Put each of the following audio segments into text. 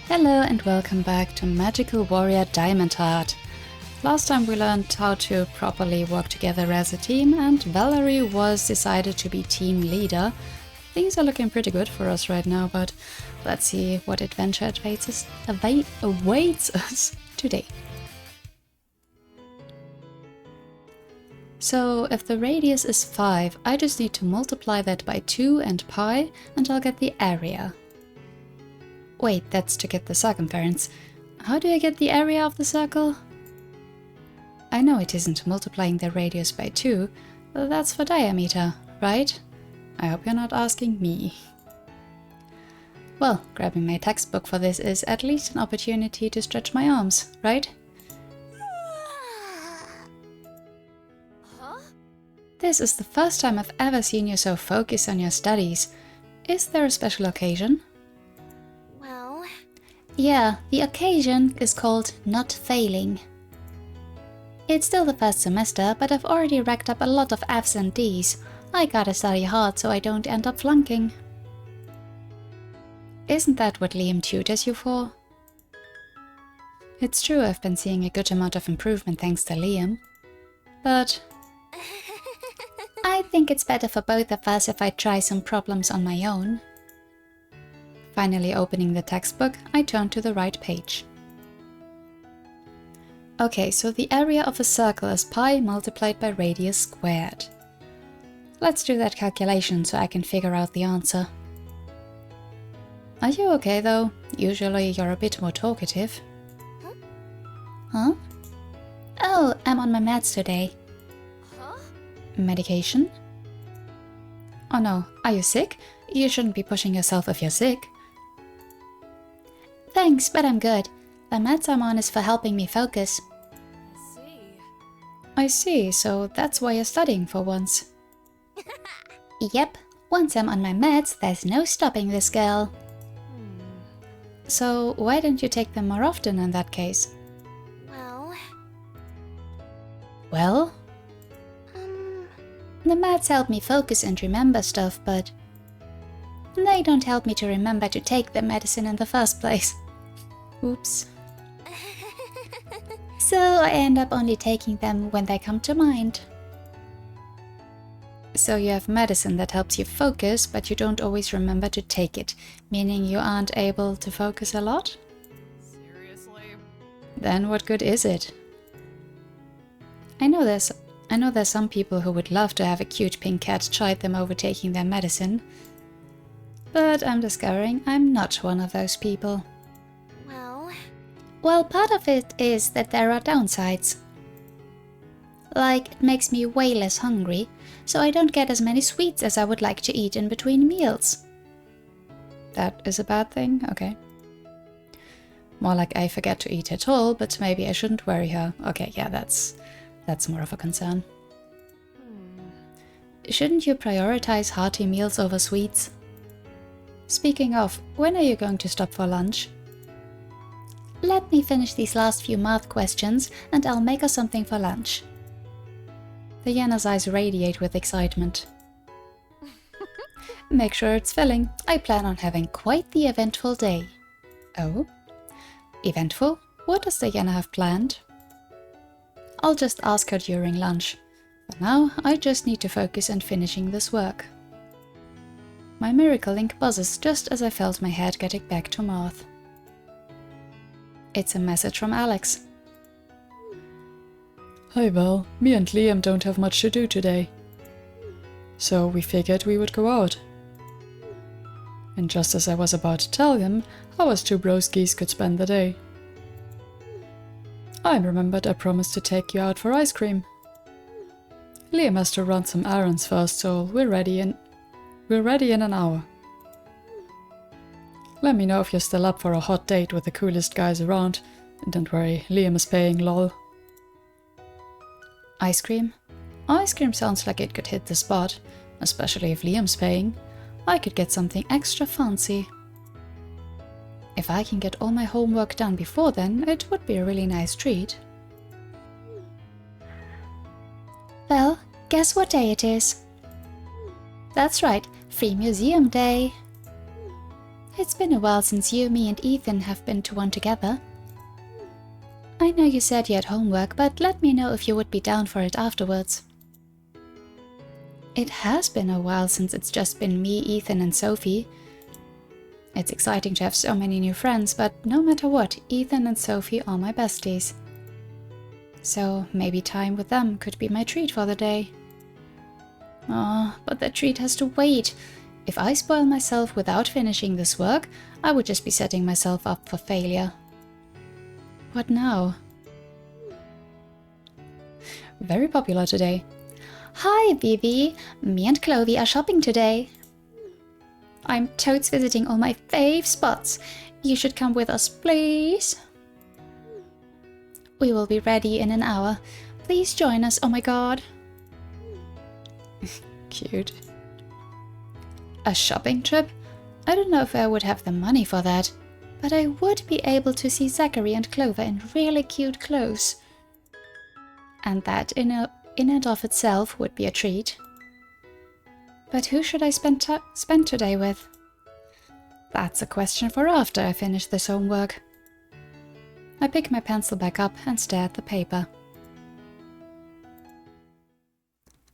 Hello and welcome back to Magical Warrior Diamond Heart. Last time we learned how to properly work together as a team and Valerie was decided to be team leader. Things are looking pretty good for us right now, but let's see what adventure awaits us today. So if the radius is 5, I just need to multiply that by 2 and pi and I'll get the area. Wait, that's to get the circumference. How do I get the area of the circle? I know it isn't multiplying the radius by 2, that's for diameter, right? I hope you're not asking me. Well, grabbing my textbook for this is at least an opportunity to stretch my arms, right? This is the first time I've ever seen you so focused on your studies. Is there a special occasion? Well... Yeah, the occasion is called not failing. It's still the first semester, but I've already racked up a lot of F's and D's. I gotta study hard so I don't end up flunking. Isn't that what Liam tutors you for? It's true I've been seeing a good amount of improvement thanks to Liam, but I think it's better for both of us if I try some problems on my own. Finally opening the textbook, I turn to the right page. Okay, so the area of a circle is pi multiplied by radius squared. Let's do that calculation so I can figure out the answer. Are you okay though? Usually you're a bit more talkative. Huh? Oh, I'm on my meds today. Medication? Oh no, are you sick? You shouldn't be pushing yourself if you're sick. Thanks, but I'm good. The meds I'm on is for helping me focus. I see, so that's why you're studying for once. Yep, once I'm on my meds, there's no stopping this girl. So why don't you take them more often in that case? Well? The meds help me focus and remember stuff, but they don't help me to remember to take the medicine in the first place. Oops. So I end up only taking them when they come to mind. So you have medicine that helps you focus, but you don't always remember to take it, meaning you aren't able to focus a lot? Seriously? Then what good is it? I know there's some people who would love to have a cute pink cat chide them over taking their medicine, but I'm discovering I'm not one of those people. Well, part of it is that there are downsides. Like, it makes me way less hungry, so I don't get as many sweets as I would like to eat in between meals. That is a bad thing? Okay. More like I forget to eat at all, but maybe I shouldn't worry her. Okay, yeah, that's more of a concern. Shouldn't you prioritize hearty meals over sweets? Speaking of, when are you going to stop for lunch? Let me finish these last few math questions and I'll make us something for lunch. Diana's eyes radiate with excitement. Make sure it's filling. I plan on having quite the eventful day. Oh? Eventful? What does Diana have planned? I'll just ask her during lunch. For now, I just need to focus on finishing this work. My Miracle Link buzzes just as I felt my head getting back to math. It's a message from Alex. Hi Val, me and Liam don't have much to do today. So we figured we would go out. And just as I was about to tell him how us two broskies could spend the day, I remembered I promised to take you out for ice cream. Liam has to run some errands first, so we're ready in an hour. Let me know if you're still up for a hot date with the coolest guys around. Don't worry, Liam is paying, lol. Ice cream? Ice cream sounds like it could hit the spot, especially if Liam's paying. I could get something extra fancy. If I can get all my homework done before then, it would be a really nice treat. Well, guess what day it is? That's right, Free Museum Day. It's been a while since you, me and Ethan have been to one together. I know you said you had homework, but let me know if you would be down for it afterwards. It has been a while since it's just been me, Ethan and Sophie. It's exciting to have so many new friends, but no matter what, Ethan and Sophie are my besties. So maybe time with them could be my treat for the day. Oh, but that treat has to wait. If I spoil myself without finishing this work, I would just be setting myself up for failure. What now? Very popular today. Hi, Vivi. Me and Clovey are shopping today. I'm totes visiting all my fave spots. You should come with us, please. We will be ready in an hour. Please join us, oh my god. Cute. A shopping trip? I don't know if I would have the money for that, but I would be able to see Zachary and Clover in really cute clothes. And that in and of itself would be a treat. But who should I spend today with? That's a question for after I finish this homework. I pick my pencil back up and stare at the paper.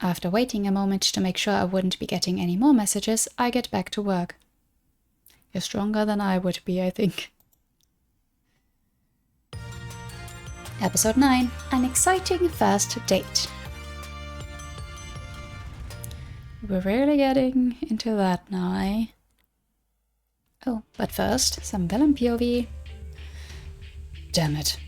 After waiting a moment to make sure I wouldn't be getting any more messages, I get back to work. You're stronger than I would be, I think. Episode 9. An exciting first date. We're really getting into that now, eh? Oh, but first, some villain POV. Damn it.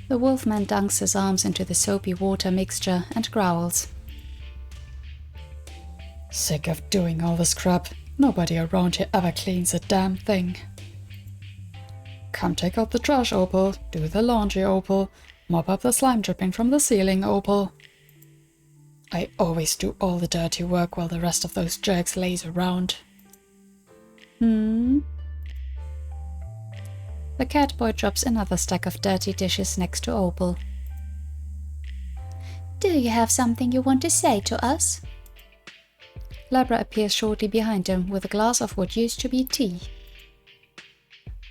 The wolfman dunks his arms into the soapy water mixture and growls. Sick of doing all this crap. Nobody around here ever cleans a damn thing. Come take out the trash, Opal. Do the laundry, Opal. Mop up the slime dripping from the ceiling, Opal. I always do all the dirty work while the rest of those jerks laze around. The catboy drops another stack of dirty dishes next to Opal. Do you have something you want to say to us? Labra appears shortly behind him with a glass of what used to be tea.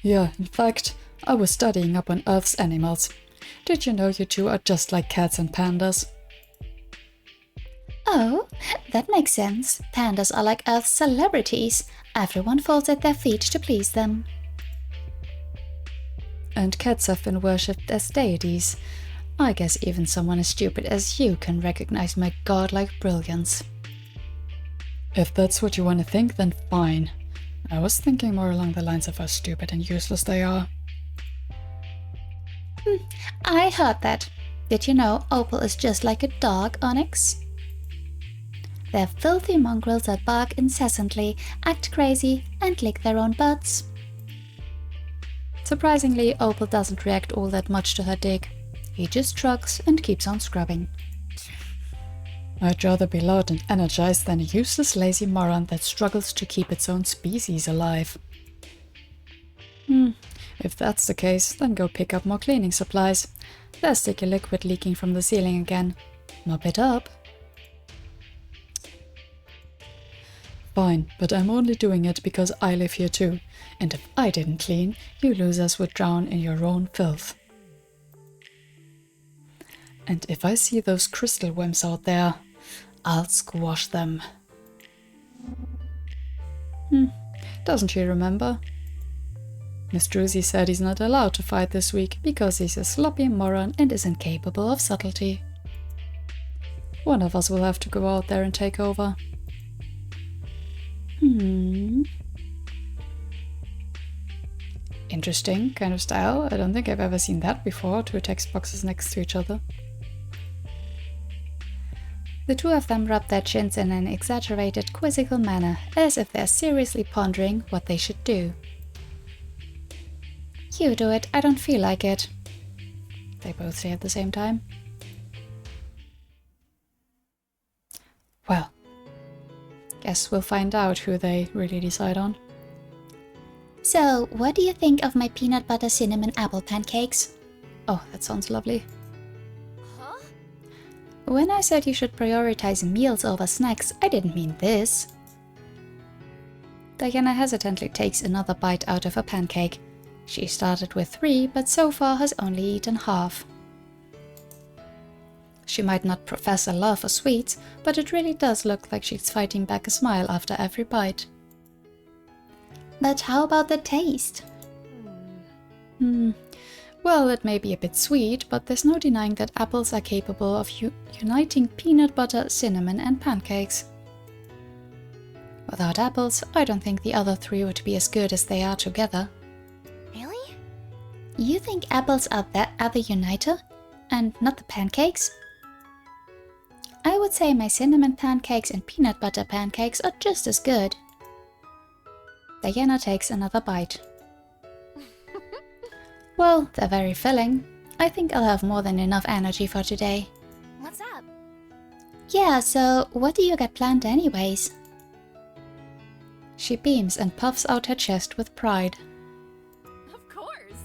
Yeah, in fact, I was studying up on Earth's animals. Did you know you two are just like cats and pandas? Oh, that makes sense. Pandas are like Earth's celebrities. Everyone falls at their feet to please them. And cats have been worshipped as deities. I guess even someone as stupid as you can recognize my godlike brilliance. If that's what you want to think, then fine. I was thinking more along the lines of how stupid and useless they are. I heard that. Did you know Opal is just like a dog, Onyx? They're filthy mongrels that bark incessantly, act crazy, and lick their own butts. Surprisingly, Opal doesn't react all that much to her dig. He just shrugs and keeps on scrubbing. I'd rather be loud and energized than a useless lazy moron that struggles to keep its own species alive. If that's the case, then go pick up more cleaning supplies. There's sticky liquid leaking from the ceiling again. Mop it up. Fine, but I'm only doing it because I live here too, and if I didn't clean, you losers would drown in your own filth. And if I see those crystal wimps out there, I'll squash them. Doesn't she remember? Miss Druzy said he's not allowed to fight this week because he's a sloppy moron and is incapable of subtlety. One of us will have to go out there and take over. Interesting kind of style. I don't think I've ever seen that before, two text boxes next to each other. The two of them rub their chins in an exaggerated, quizzical manner, as if they're seriously pondering what they should do. You do it, I don't feel like it. They both say at the same time. Well, guess we'll find out who they really decide on. So, what do you think of my peanut butter cinnamon apple pancakes? Oh, that sounds lovely. Huh? When I said you should prioritize meals over snacks, I didn't mean this. Diana hesitantly takes another bite out of a pancake. She started with 3, but so far has only eaten half. She might not profess a love for sweets, but it really does look like she's fighting back a smile after every bite. But how about the taste? Well, it may be a bit sweet, but there's no denying that apples are capable of uniting peanut butter, cinnamon and pancakes. Without apples, I don't think the other 3 would be as good as they are together. Really? You think apples are the uniter? And not the pancakes? I would say my cinnamon pancakes and peanut butter pancakes are just as good. Diana takes another bite. Well, they're very filling. I think I'll have more than enough energy for today. What's up? Yeah, so what do you got planned anyways? She beams and puffs out her chest with pride. Of course.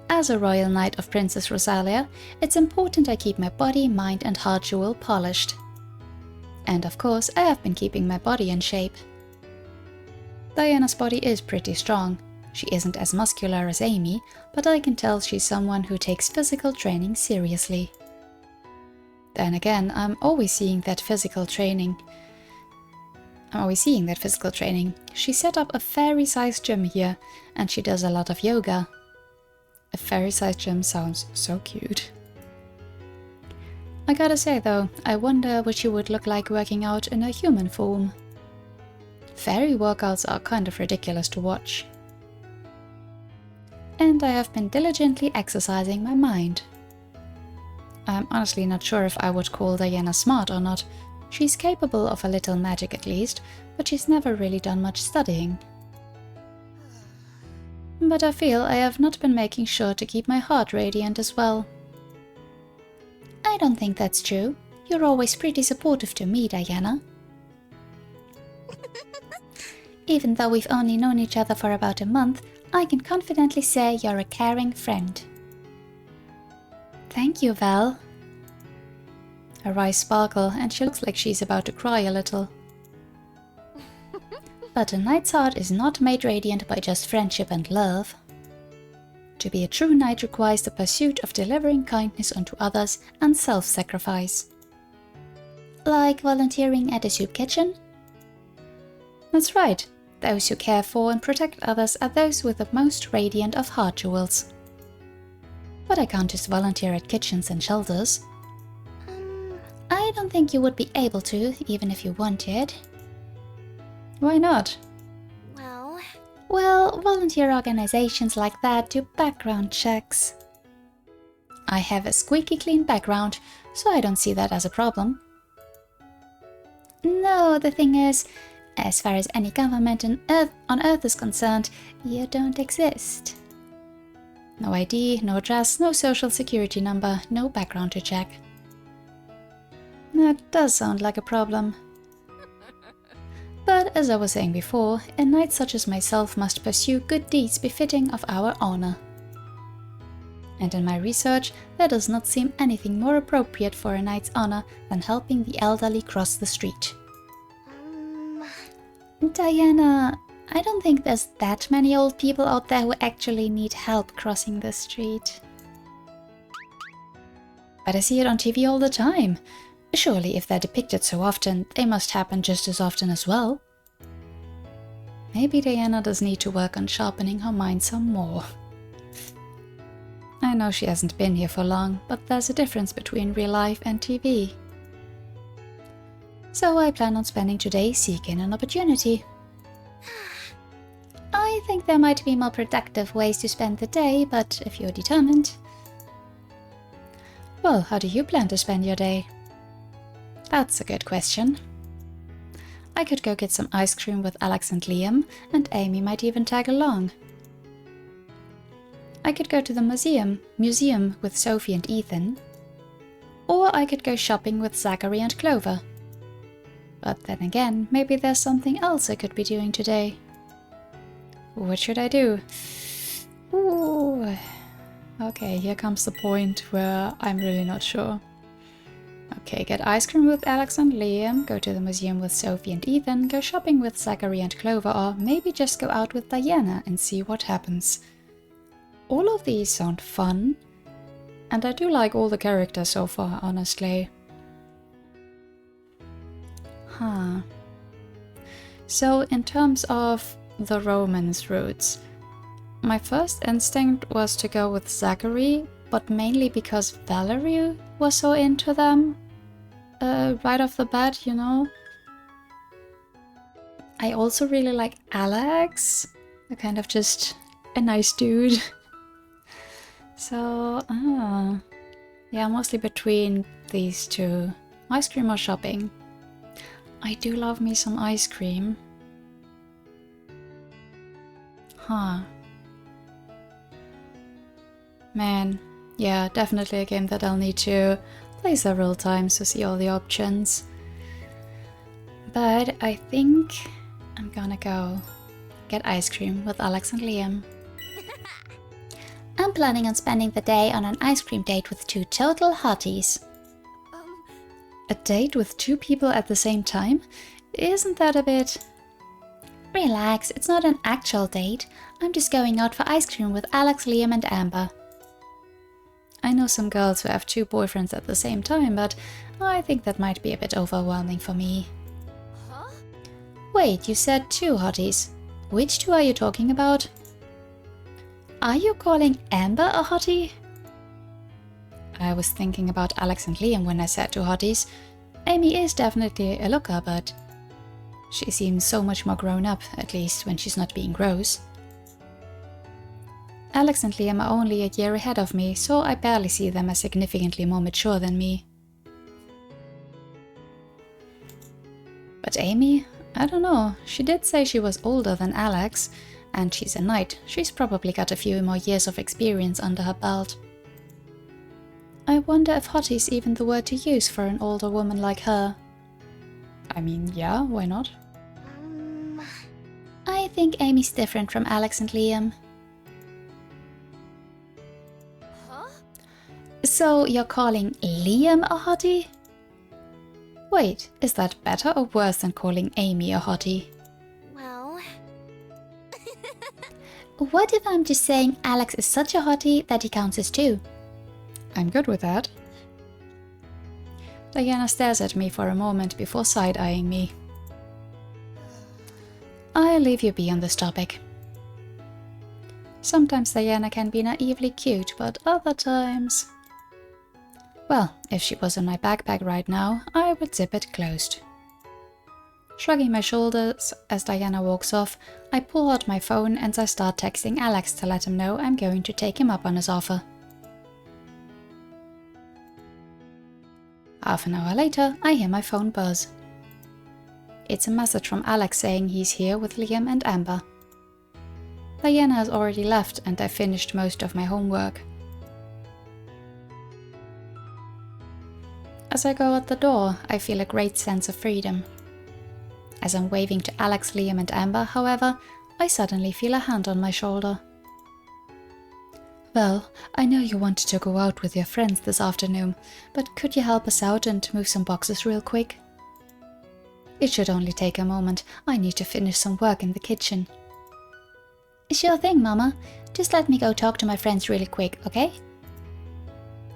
As a royal knight of Princess Rosalia, it's important I keep my body, mind and heart jewel polished. And of course, I have been keeping my body in shape. Diana's body is pretty strong. She isn't as muscular as Amy, but I can tell she's someone who takes physical training seriously. Then again, I'm always seeing that physical training. She set up a fairy-sized gym here, and she does a lot of yoga. A fairy-sized gym sounds so cute. I gotta say though, I wonder what she would look like working out in a human form. Fairy workouts are kind of ridiculous to watch. And I have been diligently exercising my mind. I'm honestly not sure if I would call Diana smart or not. She's capable of a little magic at least, but she's never really done much studying. But I feel I have not been making sure to keep my heart radiant as well. I don't think that's true. You're always pretty supportive to me, Diana. Even though we've only known each other for about a month, I can confidently say you're a caring friend. Thank you, Val. Her eyes sparkle and she looks like she's about to cry a little. But a knight's heart is not made radiant by just friendship and love. To be a true knight requires the pursuit of delivering kindness unto others and self-sacrifice. Like volunteering at a soup kitchen? That's right. Those who care for and protect others are those with the most radiant of heart jewels. But I can't just volunteer at kitchens and shelters. I don't think you would be able to, even if you wanted. Why not? Well, volunteer organizations like that do background checks. I have a squeaky clean background, so I don't see that as a problem. No, the thing is, as far as any government on Earth is concerned, you don't exist. No ID, no address, no social security number, no background to check. That does sound like a problem. But as I was saying before, a knight such as myself must pursue good deeds befitting of our honor. And in my research, there does not seem anything more appropriate for a knight's honor than helping the elderly cross the street. Diana, I don't think there's that many old people out there who actually need help crossing the street. But I see it on TV all the time. Surely if they're depicted so often, they must happen just as often as well. Maybe Diana does need to work on sharpening her mind some more. I know she hasn't been here for long, but there's a difference between real life and TV. So I plan on spending today seeking an opportunity. I think there might be more productive ways to spend the day, but if you're determined... Well, how do you plan to spend your day? That's a good question. I could go get some ice cream with Alex and Liam, and Amy might even tag along. I could go to the museum with Sophie and Ethan. Or I could go shopping with Zachary and Clover. But then again, maybe there's something else I could be doing today. What should I do? Ooh. Okay, here comes the point where I'm really not sure. Okay, get ice cream with Alex and Liam, go to the museum with Sophie and Ethan, go shopping with Zachary and Clover, or maybe just go out with Diana and see what happens. All of these sound fun, and I do like all the characters so far, honestly. Huh. So, in terms of the romance routes, my first instinct was to go with Zachary, but mainly because Valerie was so into them. Right off the bat, you know. I also really like Alex. They're kind of just a nice dude. So, yeah, mostly between these two. Ice cream or shopping? I do love me some ice cream. Huh. Man, yeah, definitely a game that I'll need to play several times to see all the options. But I think I'm gonna go get ice cream with Alex and Liam. I'm planning on spending the day on an ice cream date with 2 total hotties. A date with 2 people at the same time? Isn't that a bit... Relax, it's not an actual date. I'm just going out for ice cream with Alex, Liam and Amber. I know some girls who have 2 boyfriends at the same time, but I think that might be a bit overwhelming for me. Huh? Wait, you said 2 hotties. Which 2 are you talking about? Are you calling Amber a hottie? I was thinking about Alex and Liam when I said 2 hotties. Amy is definitely a looker, but she seems so much more grown up, at least when she's not being gross. Alex and Liam are only a year ahead of me, so I barely see them as significantly more mature than me. But Amy? I don't know. She did say she was older than Alex, and she's a knight. She's probably got a few more years of experience under her belt. I wonder if hottie is even the word to use for an older woman like her. I mean, yeah, why not? I think Amy's different from Alex and Liam. Huh? So you're calling Liam a hottie? Wait, is that better or worse than calling Amy a hottie? Well... What if I'm just saying Alex is such a hottie that he counts as 2? I'm good with that. Diana stares at me for a moment before side-eyeing me. I'll leave you be on this topic. Sometimes Diana can be naively cute, but other times... Well, if she was in my backpack right now, I would zip it closed. Shrugging my shoulders as Diana walks off, I pull out my phone and I start texting Alex to let him know I'm going to take him up on his offer. Half an hour later, I hear my phone buzz. It's a message from Alex saying he's here with Liam and Amber. Diana has already left and I finished most of my homework. As I go out the door, I feel a great sense of freedom. As I'm waving to Alex, Liam and Amber, however, I suddenly feel a hand on my shoulder. Well, I know you wanted to go out with your friends this afternoon, but could you help us out and move some boxes real quick? It should only take a moment. I need to finish some work in the kitchen. Sure thing, Mama. Just let me go talk to my friends really quick, okay?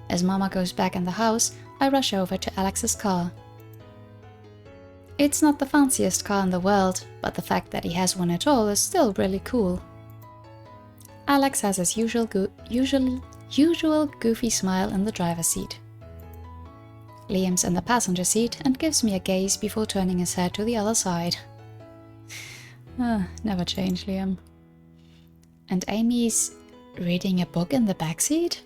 As Mama goes back in the house, I rush over to Alex's car. It's not the fanciest car in the world, but the fact that he has one at all is still really cool. Alex has his usual goofy smile in the driver's seat. Liam's in the passenger seat and gives me a gaze before turning his head to the other side. Never change, Liam. And Amy's reading a book in the backseat?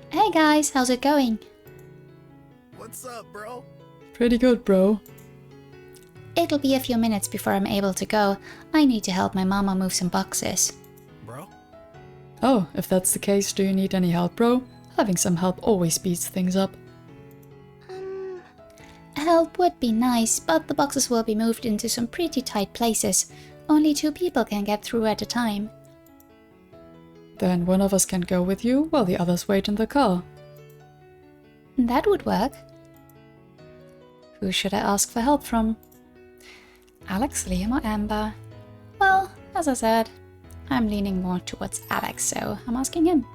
Hey guys, how's it going? What's up, bro? Pretty good, bro. It'll be a few minutes before I'm able to go. I need to help my mama move some boxes. Bro? Oh, if that's the case, do you need any help, bro? Having some help always speeds things up. Help would be nice, but the boxes will be moved into some pretty tight places. Only 2 people can get through at a time. Then one of us can go with you while the others wait in the car. That would work. Who should I ask for help from? Alex, Liam, or Amber? Well, as I said, I'm leaning more towards Alex, so I'm asking him.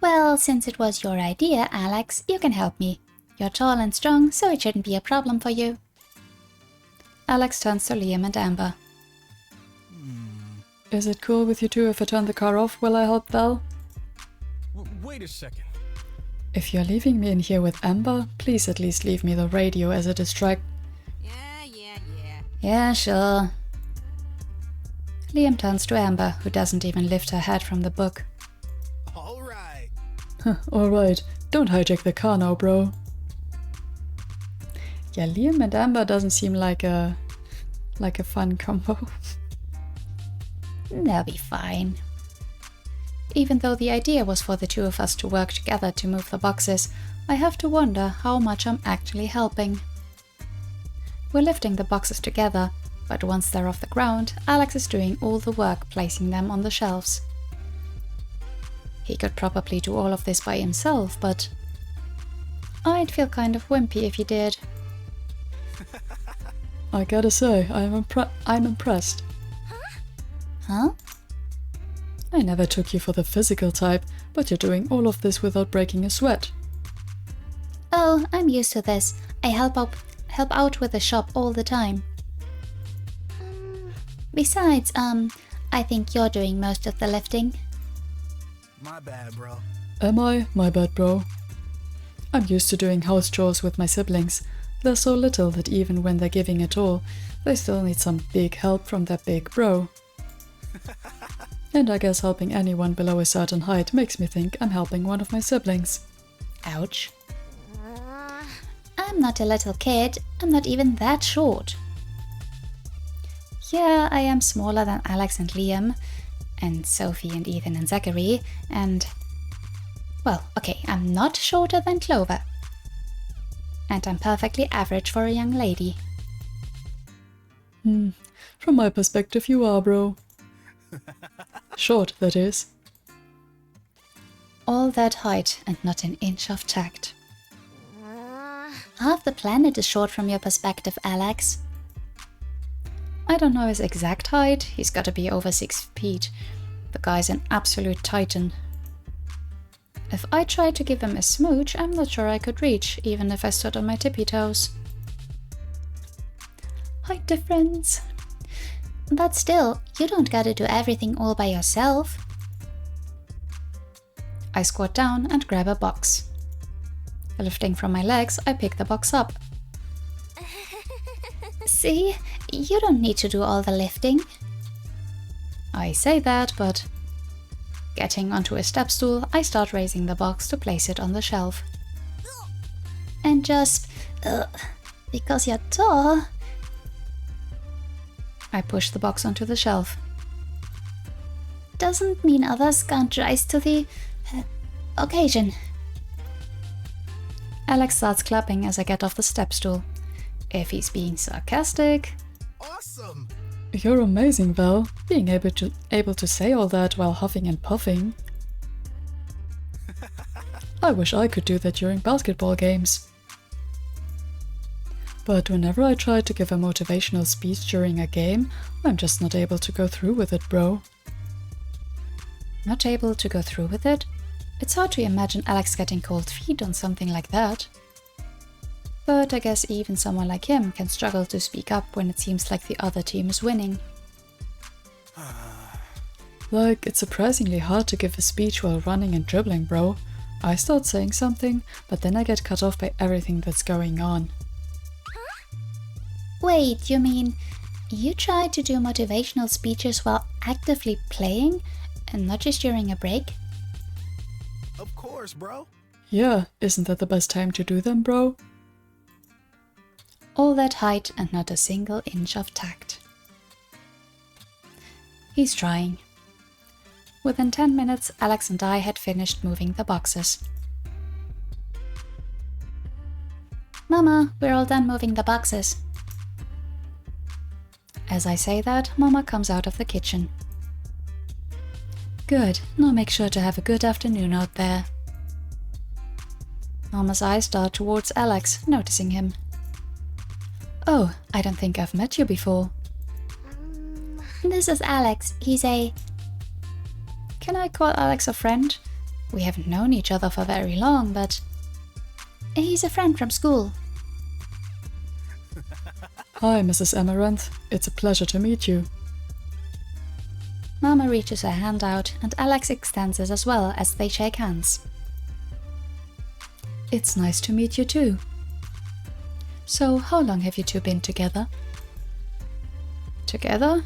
Well, since it was your idea, Alex, you can help me. You're tall and strong, so it shouldn't be a problem for you. Alex turns to Liam and Amber. Is it cool with you two if I turn the car off while I help Val? Wait a second. If you're leaving me in here with Amber, please at least leave me the radio as a distract. Yeah, sure. Liam turns to Amber, who doesn't even lift her head from the book. All right. Alright, don't hijack the car now, bro. Yeah, Liam and Amber doesn't seem like a fun combo. They'll be fine. Even though the idea was for the two of us to work together to move the boxes, I have to wonder how much I'm actually helping. We're lifting the boxes together, but once they're off the ground, Alex is doing all the work placing them on the shelves. He could probably do all of this by himself, but I'd feel kind of wimpy if he did. I gotta say, I'm impressed. Huh? I never took you for the physical type, but you're doing all of this without breaking a sweat. Oh, I'm used to this. I help out with the shop all the time. Besides, I think you're doing most of the lifting. My bad, bro. Am I? My bad, bro. I'm used to doing house chores with my siblings. They're so little that even when they're giving it all, they still need some big help from their big bro. And I guess helping anyone below a certain height makes me think I'm helping one of my siblings. Ouch. I'm not a little kid. I'm not even that short. Yeah, I am smaller than Alex and Liam, and Sophie and Ethan and Zachary, and... well, okay, I'm not shorter than Clover. And I'm perfectly average for a young lady. From my perspective you are, bro. Short, that is. All that height and not an inch of tact. Half the planet is short from your perspective, Alex. I don't know his exact height, he's gotta be over 6 feet. The guy's an absolute titan. If I tried to give him a smooch, I'm not sure I could reach, even if I stood on my tippy toes. Height difference. But still, you don't gotta do everything all by yourself. I squat down and grab a box. Lifting from my legs, I pick the box up. See? You don't need to do all the lifting. I say that, but... getting onto a step stool, I start raising the box to place it on the shelf. And just... because you're tall... I push the box onto the shelf. Doesn't mean others can't rise to the... occasion. Alex starts clapping as I get off the step stool. If he's being sarcastic... Awesome! You're amazing, Val. Being able to say all that while huffing and puffing. I wish I could do that during basketball games. But whenever I try to give a motivational speech during a game, I'm just not able to go through with it, bro. Not able to go through with it? It's hard to imagine Alex getting cold feet on something like that. But I guess even someone like him can struggle to speak up when it seems like the other team is winning. Like, it's surprisingly hard to give a speech while running and dribbling, bro. I start saying something, but then I get cut off by everything that's going on. Wait, you mean you try to do motivational speeches while actively playing and not just during a break? Of course, bro. Yeah, isn't that the best time to do them, bro? All that height and not a single inch of tact. He's trying. Within 10 minutes, Alex and I had finished moving the boxes. Mama, we're all done moving the boxes. As I say that, Mama comes out of the kitchen. Good, now make sure to have a good afternoon out there. Mama's eyes dart towards Alex, noticing him. Oh, I don't think I've met you before. This is Alex. He's a... Can I call Alex a friend? We haven't known each other for very long, but... He's a friend from school. Hi, Mrs. Amaranth. It's a pleasure to meet you. Mama reaches her hand out, and Alex extends it as well as they shake hands. It's nice to meet you too. So, how long have you two been together? Together?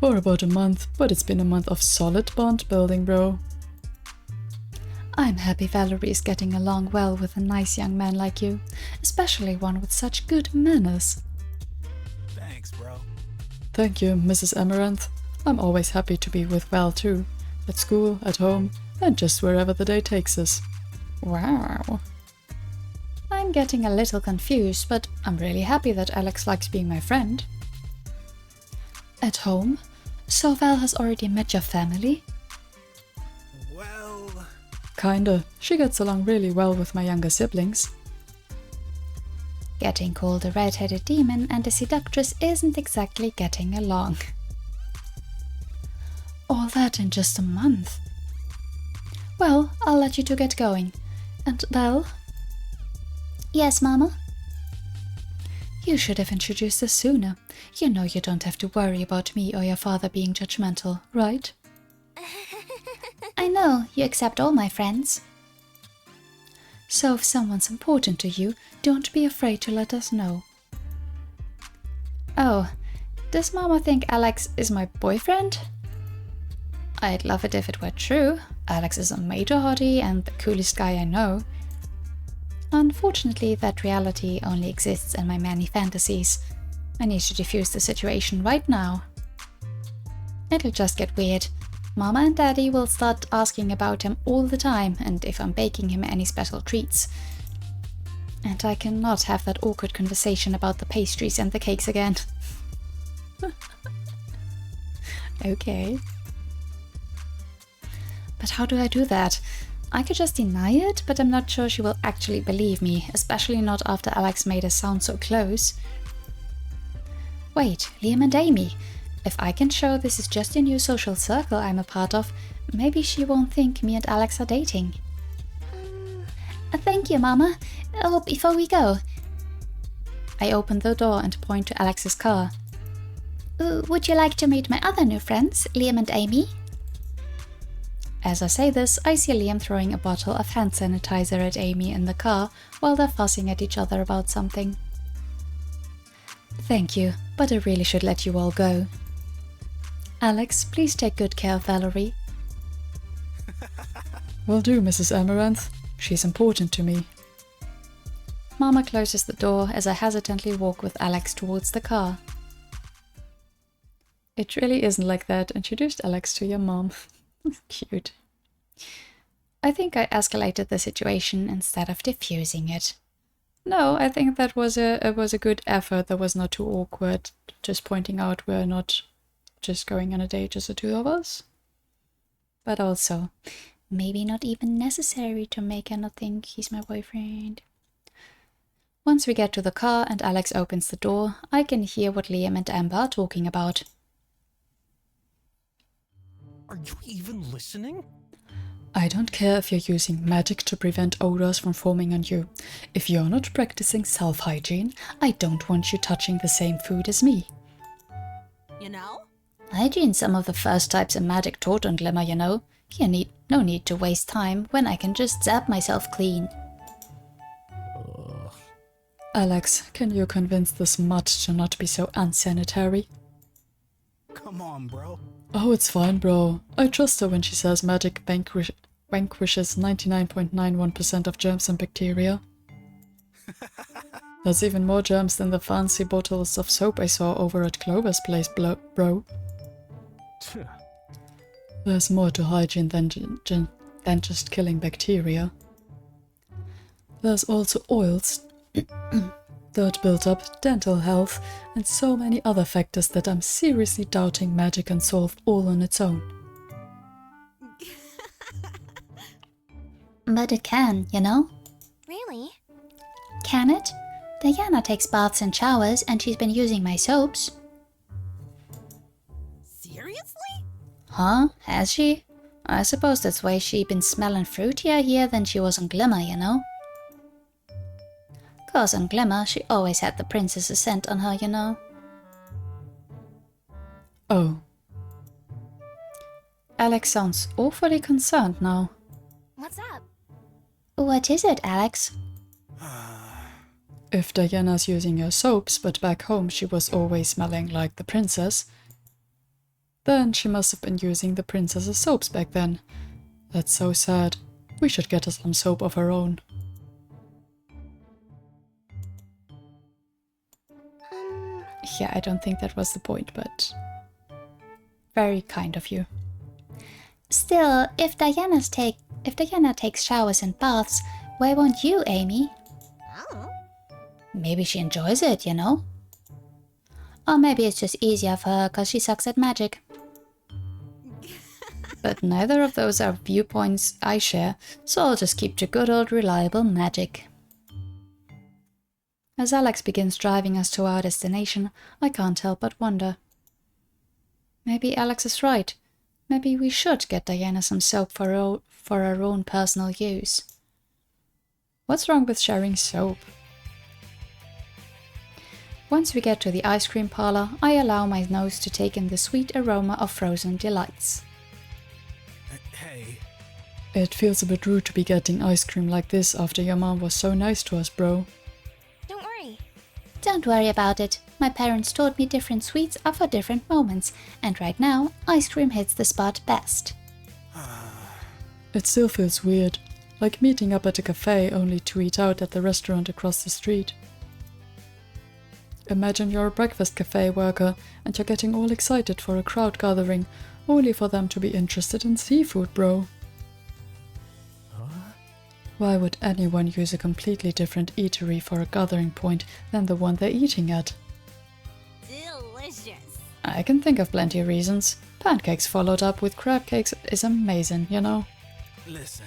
For about a month, but it's been a month of solid bond building, bro. I'm happy Valerie is getting along well with a nice young man like you, especially one with such good manners. Thanks, bro. Thank you, Mrs. Amaranth. I'm always happy to be with Val too. At school, at home, and just wherever the day takes us. Wow. I'm getting a little confused, but I'm really happy that Alex likes being my friend. At home? So Val has already met your family? Well, Kinda. She gets along really well with my younger siblings. Getting called a red-headed demon and a seductress isn't exactly getting along. All that in just a month. Well, I'll let you two get going. And Val, Yes, Mama? you should have introduced us sooner. You know you don't have to worry about me or your father being judgmental, right? I know, you accept all my friends. So if someone's important to you, don't be afraid to let us know. Oh, does Mama think Alex is my boyfriend? I'd love it if it were true. Alex is a major hottie and the coolest guy I know. Unfortunately, that reality only exists in my many fantasies. I need to defuse the situation right now. It'll just get weird. Mama and Daddy will start asking about him all the time and if I'm baking him any special treats. And I cannot have that awkward conversation about the pastries and the cakes again. Okay. But how do I do that? I could just deny it, but I'm not sure she will actually believe me, especially not after Alex made us sound so close. Wait, Liam and Amy. If I can show this is just a new social circle I'm a part of, maybe she won't think me and Alex are dating. Thank you, Mama. Oh, before we go, I open the door and point to Alex's car. would you like to meet my other new friends, Liam and Amy? As I say this, I see Liam throwing a bottle of hand sanitizer at Amy in the car while they're fussing at each other about something. Thank you, but I really should let you all go. Alex, please take good care of Valerie. Will do, Mrs. Amaranth. She's important to me. Mama closes the door as I hesitantly walk with Alex towards the car. It really isn't like that. Introduced Alex to your mom. Cute. I think I escalated the situation instead of diffusing it. No, I think that was a good effort. That was not too awkward. Just pointing out we're not just going on a date, just the two of us. But also, maybe not even necessary to make her not think he's my boyfriend. Once we get to the car and Alex opens the door, I can hear what Liam and Amber are talking about. Are you even listening? I don't care if you're using magic to prevent odors from forming on you. If you're not practicing self-hygiene, I don't want you touching the same food as me. You know? Hygiene's some of the first types of magic taught on Glimmer, you know. No need to waste time when I can just zap myself clean. Alex, can you convince this mutt to not be so unsanitary? Come on, bro. Oh, it's fine, bro. I trust her when she says magic vanquishes 99.91% of germs and bacteria. There's even more germs than the fancy bottles of soap I saw over at Clover's place, bro. There's more to hygiene than just killing bacteria. There's also oils, dirt build-up, dental health, and so many other factors that I'm seriously doubting magic can solve all on its own. But it can, you know? Really? Can it? Diana takes baths and showers, and she's been using my soaps. Seriously? Huh? Has she? I suppose that's why she been smelling fruitier here than she was on Glimmer, you know? 'Cause on Glimmer, she always had the princess's scent on her, you know? Oh, Alex sounds awfully concerned now. What's up? What is it, Alex? if Diana's using your soaps, but back home she was always smelling like the princess, then she must have been using the princess's soaps back then. That's so sad. We should get her some soap of her own. Yeah, I don't think that was the point, but very kind of you. Still, if Diana takes showers and baths, why won't you, Amy? Oh. Maybe she enjoys it, you know? Or maybe it's just easier for her because she sucks at magic. But neither of those are viewpoints I share, so I'll just keep to good old reliable magic. As Alex begins driving us to our destination, I can't help but wonder. Maybe Alex is right. Maybe we should get Diana some soap for our own personal use. What's wrong with sharing soap? Once we get to the ice cream parlor, I allow my nose to take in the sweet aroma of frozen delights. Hey, It feels a bit rude to be getting ice cream like this after your mom was so nice to us, bro. Don't worry. Don't worry about it. My parents taught me different sweets are for different moments, and right now, ice cream hits the spot best. It still feels weird, like meeting up at a cafe only to eat out at the restaurant across the street. Imagine you're a breakfast cafe worker and you're getting all excited for a crowd gathering, only for them to be interested in seafood, bro. Why would anyone use a completely different eatery for a gathering point than the one they're eating at? Delicious. I can think of plenty of reasons. Pancakes followed up with crab cakes is amazing, you know? listen.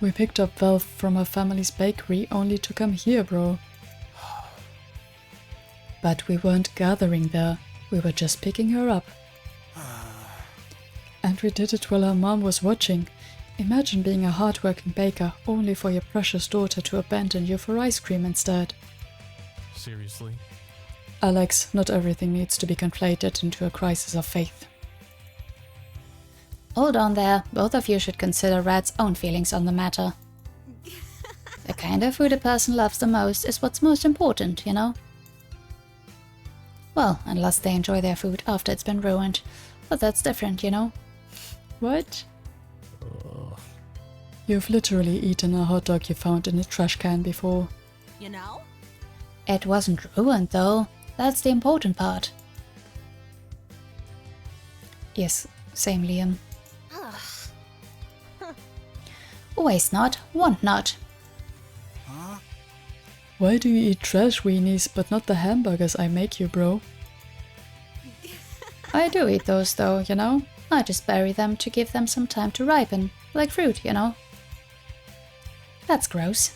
We picked up Val from her family's bakery only to come here, bro. But we weren't gathering there, we were just picking her up. And we did it while her mom was watching. Imagine being a hard-working baker only for your precious daughter to abandon you for ice cream instead. Seriously? Alex, not everything needs to be conflated into a crisis of faith. Hold on there, both of you should consider Rad's own feelings on the matter. The kind of food a person loves the most is what's most important, you know? Well, unless they enjoy their food after it's been ruined. But that's different, you know? What? You've literally eaten a hot dog you found in a trash can before. You know? It wasn't ruined, though. That's the important part. Yes, same, Liam. Waste not, want not. Huh? Why do you eat trash weenies but not the hamburgers I make you, bro? I do eat those, though, you know? I just bury them to give them some time to ripen, like fruit, you know? That's gross.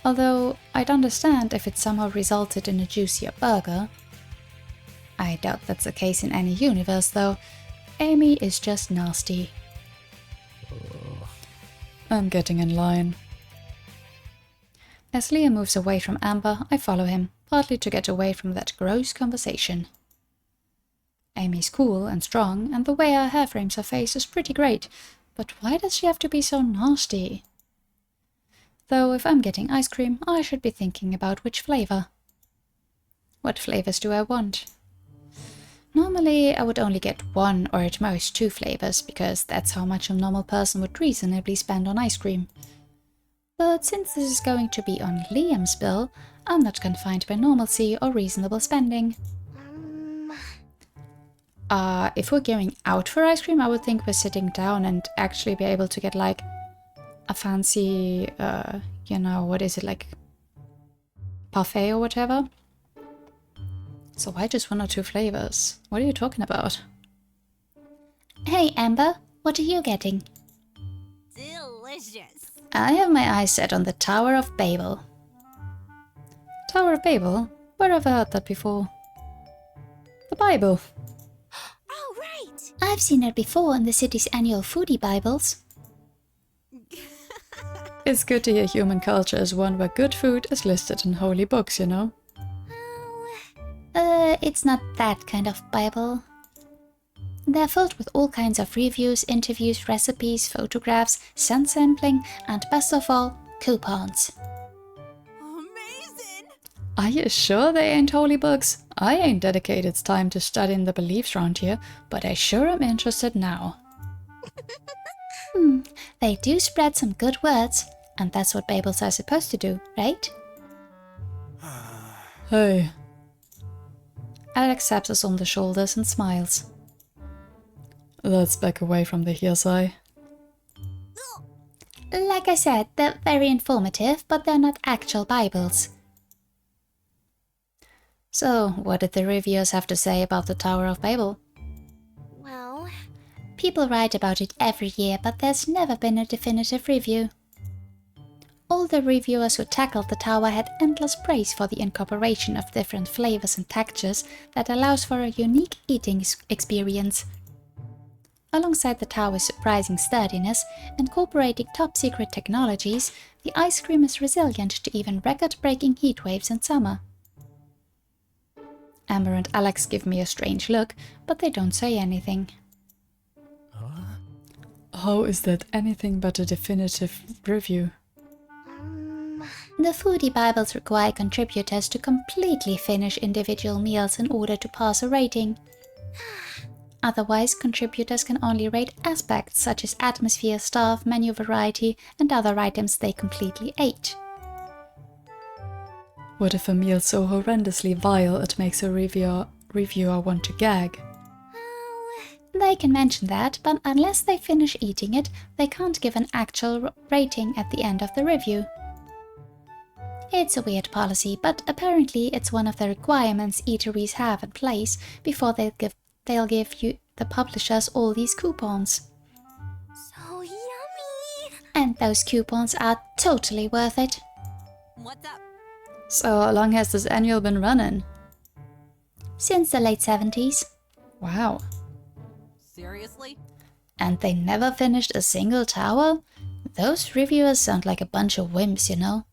Although, I'd understand if it somehow resulted in a juicier burger. I doubt that's the case in any universe, though. Amy is just nasty. I'm getting in line. As Liam moves away from Amber, I follow him, partly to get away from that gross conversation. Amy's cool and strong, and the way her hair frames her face is pretty great, but why does she have to be so nasty? Though if I'm getting ice cream, I should be thinking about which flavor. What flavors do I want? Normally, I would only get one or at most 2 flavors, because that's how much a normal person would reasonably spend on ice cream. But since this is going to be on Liam's bill, I'm not confined by normalcy or reasonable spending. If we're going out for ice cream, I would think we're sitting down and actually be able to get like a fancy, you know, what is it, like parfait or whatever. So why just 1 or 2 flavors? What are you talking about? Hey, Amber, what are you getting? Delicious. I have my eyes set on the Tower of Babel. Tower of Babel? Where have I heard that before? The Bible. Oh, right! I've seen it before in the city's annual foodie Bibles. It's good to hear human culture is one where good food is listed in holy books, you know? It's not that kind of Bible. They're filled with all kinds of reviews, interviews, recipes, photographs, scent sampling, and best of all, coupons. Amazing! Are you sure they ain't holy books? I ain't dedicated time to studying the beliefs round here, but I sure am interested now. They do spread some good words, and that's what Babels are supposed to do, right? Hey, Alex taps us on the shoulders and smiles. let's back away from the hearsay. Like I said, they're very informative, but they're not actual Bibles. So, what did the reviewers have to say about the Tower of Babel? Well, People write about it every year, but there's never been a definitive review. All the reviewers who tackled the tower had endless praise for the incorporation of different flavors and textures that allows for a unique eating experience. Alongside the tower's surprising sturdiness, incorporating top-secret technologies, the ice cream is resilient to even record-breaking heat waves in summer. Amber and Alex give me a strange look, but they don't say anything. How is that anything but a definitive review? The foodie Bibles require contributors to completely finish individual meals in order to pass a rating. Otherwise, contributors can only rate aspects such as atmosphere, staff, menu variety, and other items they completely ate. What if a meal so horrendously vile it makes a reviewer want to gag? They can mention that, but unless they finish eating it, they can't give an actual rating at the end of the review. It's a weird policy, but apparently it's one of the requirements eateries have in place before they'll give you, the publishers, all these coupons. so yummy! And those coupons are totally worth it. What's up? So how long has this annual been running? Since the late 70s. Wow. Seriously? And they never finished a single tower? Those reviewers sound like a bunch of wimps, you know?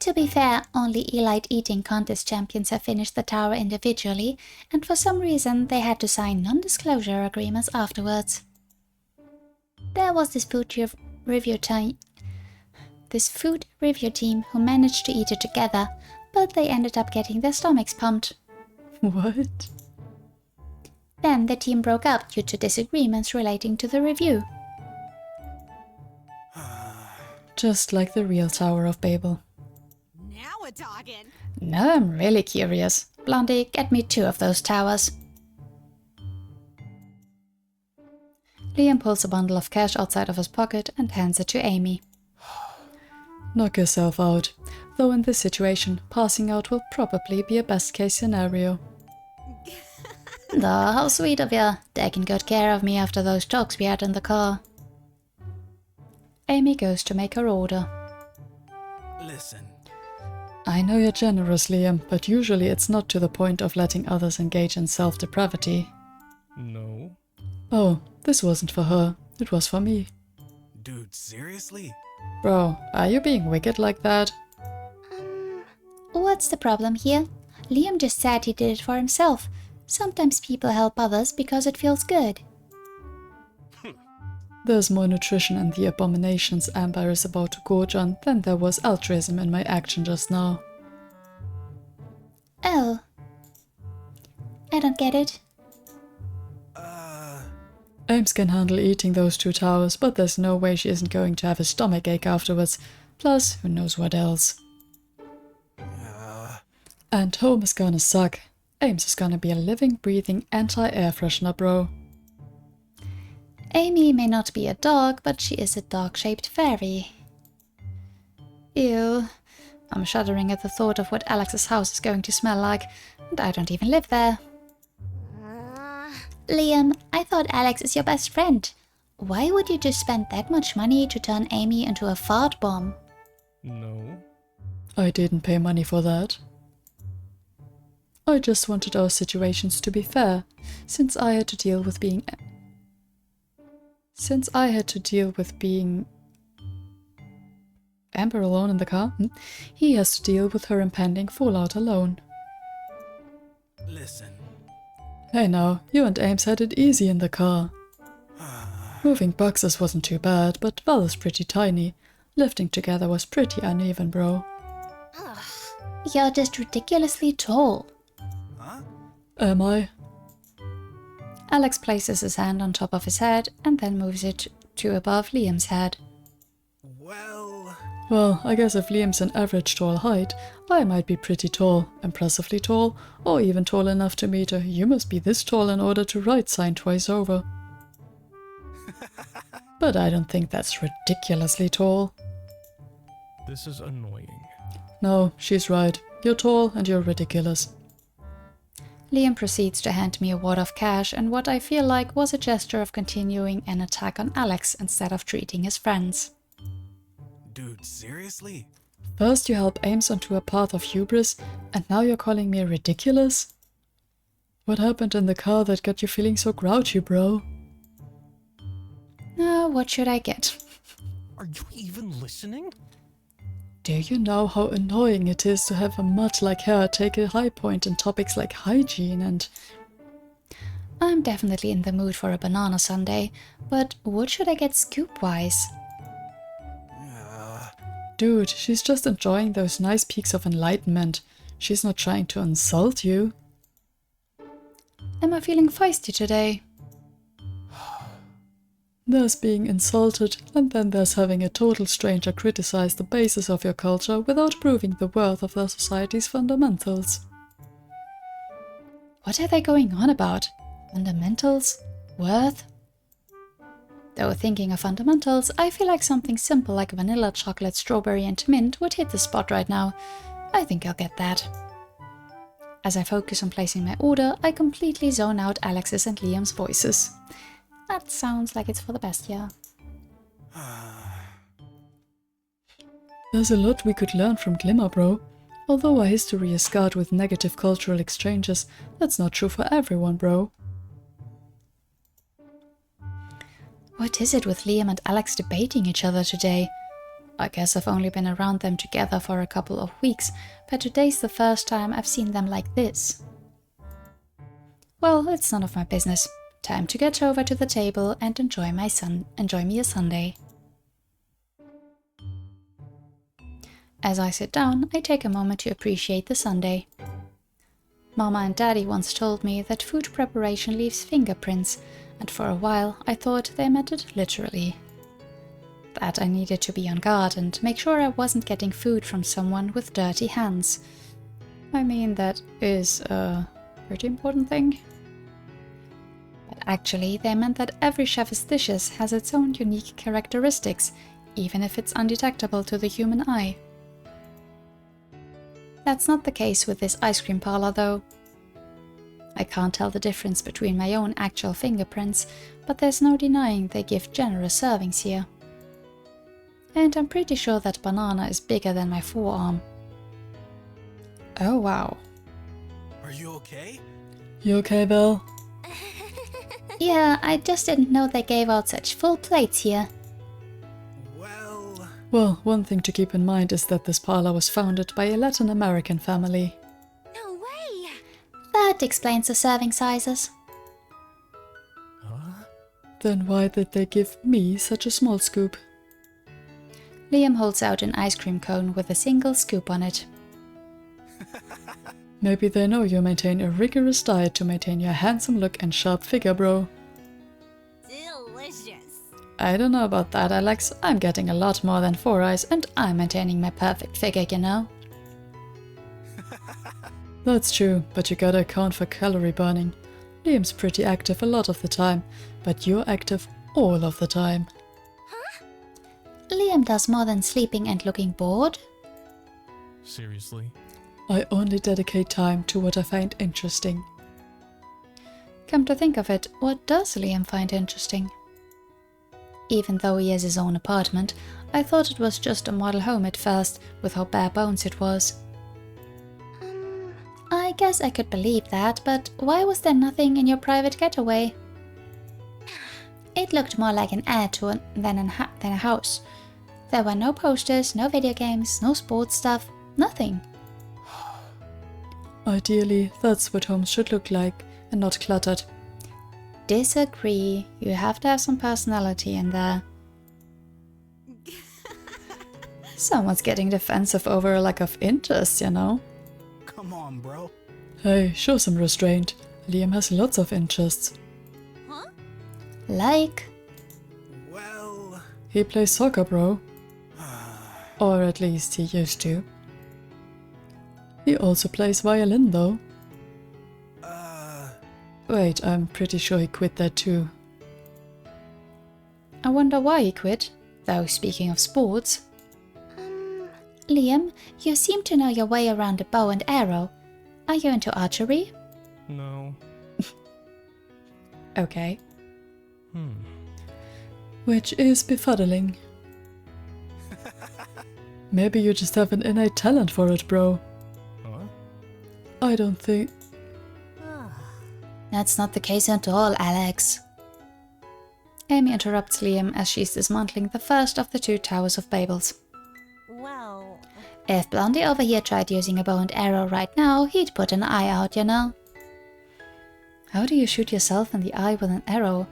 To be fair, only elite eating contest champions have finished the tower individually, and for some reason they had to sign non-disclosure agreements afterwards. There was this food review team who managed to eat it together, but they ended up getting their stomachs pumped. What? Then the team broke up due to disagreements relating to the review. Just like the real Tower of Babel. Now we're talking. Now I'm really curious. Blondie, get me 2 of those towers. Liam pulls a bundle of cash outside of his pocket and hands it to Amy. Knock yourself out. Though in this situation, passing out will probably be a best case scenario. Oh, how sweet of you, taking good care of me after those talks we had in the car. Amy goes to make her order. Listen. I know you're generous, Liam, but usually it's not to the point of letting others engage in self-depravity. No. Oh, this wasn't for her. It was for me. Dude, seriously? Bro, are you being wicked like that? What's the problem here? Liam just said he did it for himself. Sometimes people help others because it feels good. There's more nutrition in the abominations Amber is about to gorge on than there was altruism in my action just now. Oh. I don't get it. Ames can handle eating those 2 towers, but there's no way she isn't going to have a stomachache afterwards. Plus, who knows what else. And home is gonna suck. Ames is gonna be a living, breathing anti-air freshener, bro. Amy may not be a dog, but she is a dog-shaped fairy. Ew. I'm shuddering at the thought of what Alex's house is going to smell like, and I don't even live there. Liam, I thought Alex is your best friend. Why would you just spend that much money to turn Amy into a fart bomb? No. I didn't pay money for that. I just wanted our situations to be fair, since I had to deal with being Amber alone in the car. He has to deal with her impending fallout alone. Listen. Hey now, you and Ames had it easy in the car. Moving boxes wasn't too bad, but Val is pretty tiny. Lifting together was pretty uneven, bro. Ugh. You're just ridiculously tall. Huh? Am I? Alex places his hand on top of his head and then moves it to above Liam's head. Well, I guess if Liam's an average tall height, I might be pretty tall, impressively tall, or even tall enough to meet a "you must be this tall in order to write" sign twice over. But I don't think that's ridiculously tall. This is annoying. No, she's right. You're tall and you're ridiculous. Liam proceeds to hand me a wad of cash and what I feel like was a gesture of continuing an attack on Alex instead of treating his friends. Dude, seriously? First you help Ames onto a path of hubris, and now you're calling me ridiculous? What happened in the car that got you feeling so grouchy, bro? Now, what should I get? Are you even listening? Do you know how annoying it is to have a mutt like her take a high point in topics like hygiene and... I'm definitely in the mood for a banana sundae, but what should I get scoop-wise? Dude, she's just enjoying those nice peaks of enlightenment. She's not trying to insult you. Am I feeling feisty today? There's being insulted, and then there's having a total stranger criticize the basis of your culture without proving the worth of their society's fundamentals. What are they going on about? Fundamentals? Worth? Though thinking of fundamentals, I feel like something simple like vanilla, chocolate, strawberry and mint would hit the spot right now. I think I'll get that. As I focus on placing my order, I completely zone out Alex's and Liam's voices. That sounds like it's for the best, yeah. There's a lot we could learn from Glimmer, bro. Although our history is scarred with negative cultural exchanges, that's not true for everyone, bro. What is it with Liam and Alex debating each other today? I guess I've only been around them together for a couple of weeks, but today's the first time I've seen them like this. Well, it's none of my business. Time to get over to the table and enjoy me a sundae. As I sit down, I take a moment to appreciate the sundae. Mama and Daddy once told me that food preparation leaves fingerprints, and for a while I thought they meant it literally. That I needed to be on guard and make sure I wasn't getting food from someone with dirty hands. I mean, that is a pretty important thing. But actually, they meant that every chef's dishes has its own unique characteristics, even if it's undetectable to the human eye. That's not the case with this ice cream parlor, though. I can't tell the difference between my own actual fingerprints, but there's no denying they give generous servings here. And I'm pretty sure that banana is bigger than my forearm. Oh wow. Are you okay? You okay, Belle? Yeah, I just didn't know they gave out such full plates here. Well, one thing to keep in mind is that this parlor was founded by a Latin American family. No way! That explains the serving sizes. Huh? Then why did they give me such a small scoop? Liam holds out an ice cream cone with a single scoop on it. Maybe they know you maintain a rigorous diet to maintain your handsome look and sharp figure, bro. Delicious. I don't know about that, Alex. I'm getting a lot more than 4 eyes and I'm maintaining my perfect figure, you know? That's true, but you gotta account for calorie burning. Liam's pretty active a lot of the time, but you're active all of the time. Liam does more than sleeping and looking bored. Seriously? I only dedicate time to what I find interesting. Come to think of it, what does Liam find interesting? Even though he has his own apartment, I thought it was just a model home at first, with how bare bones it was. I guess I could believe that, but why was there nothing in your private getaway? It looked more like an ad than a house. There were no posters, no video games, no sports stuff, nothing. Ideally, that's what homes should look like, and not cluttered. Disagree. You have to have some personality in there. Someone's getting defensive over a lack of interest, you know? Come on, bro. Hey, show some restraint. Liam has lots of interests. Huh? Like, Well, He plays soccer, bro. Or at least he used to. He also plays violin, though. Wait, I'm pretty sure he quit that too. I wonder why he quit. Though, speaking of sports, Liam, you seem to know your way around a bow and arrow. Are you into archery? No. okay. Which is befuddling. Maybe you just have an innate talent for it, bro. Huh? I don't think... That's not the case at all, Alex. Amy interrupts Liam as she's dismantling the first of the 2 Towers of Babels. Well, If Blondie over here tried using a bow and arrow right now, he'd put an eye out, you know? How do you shoot yourself in the eye with an arrow?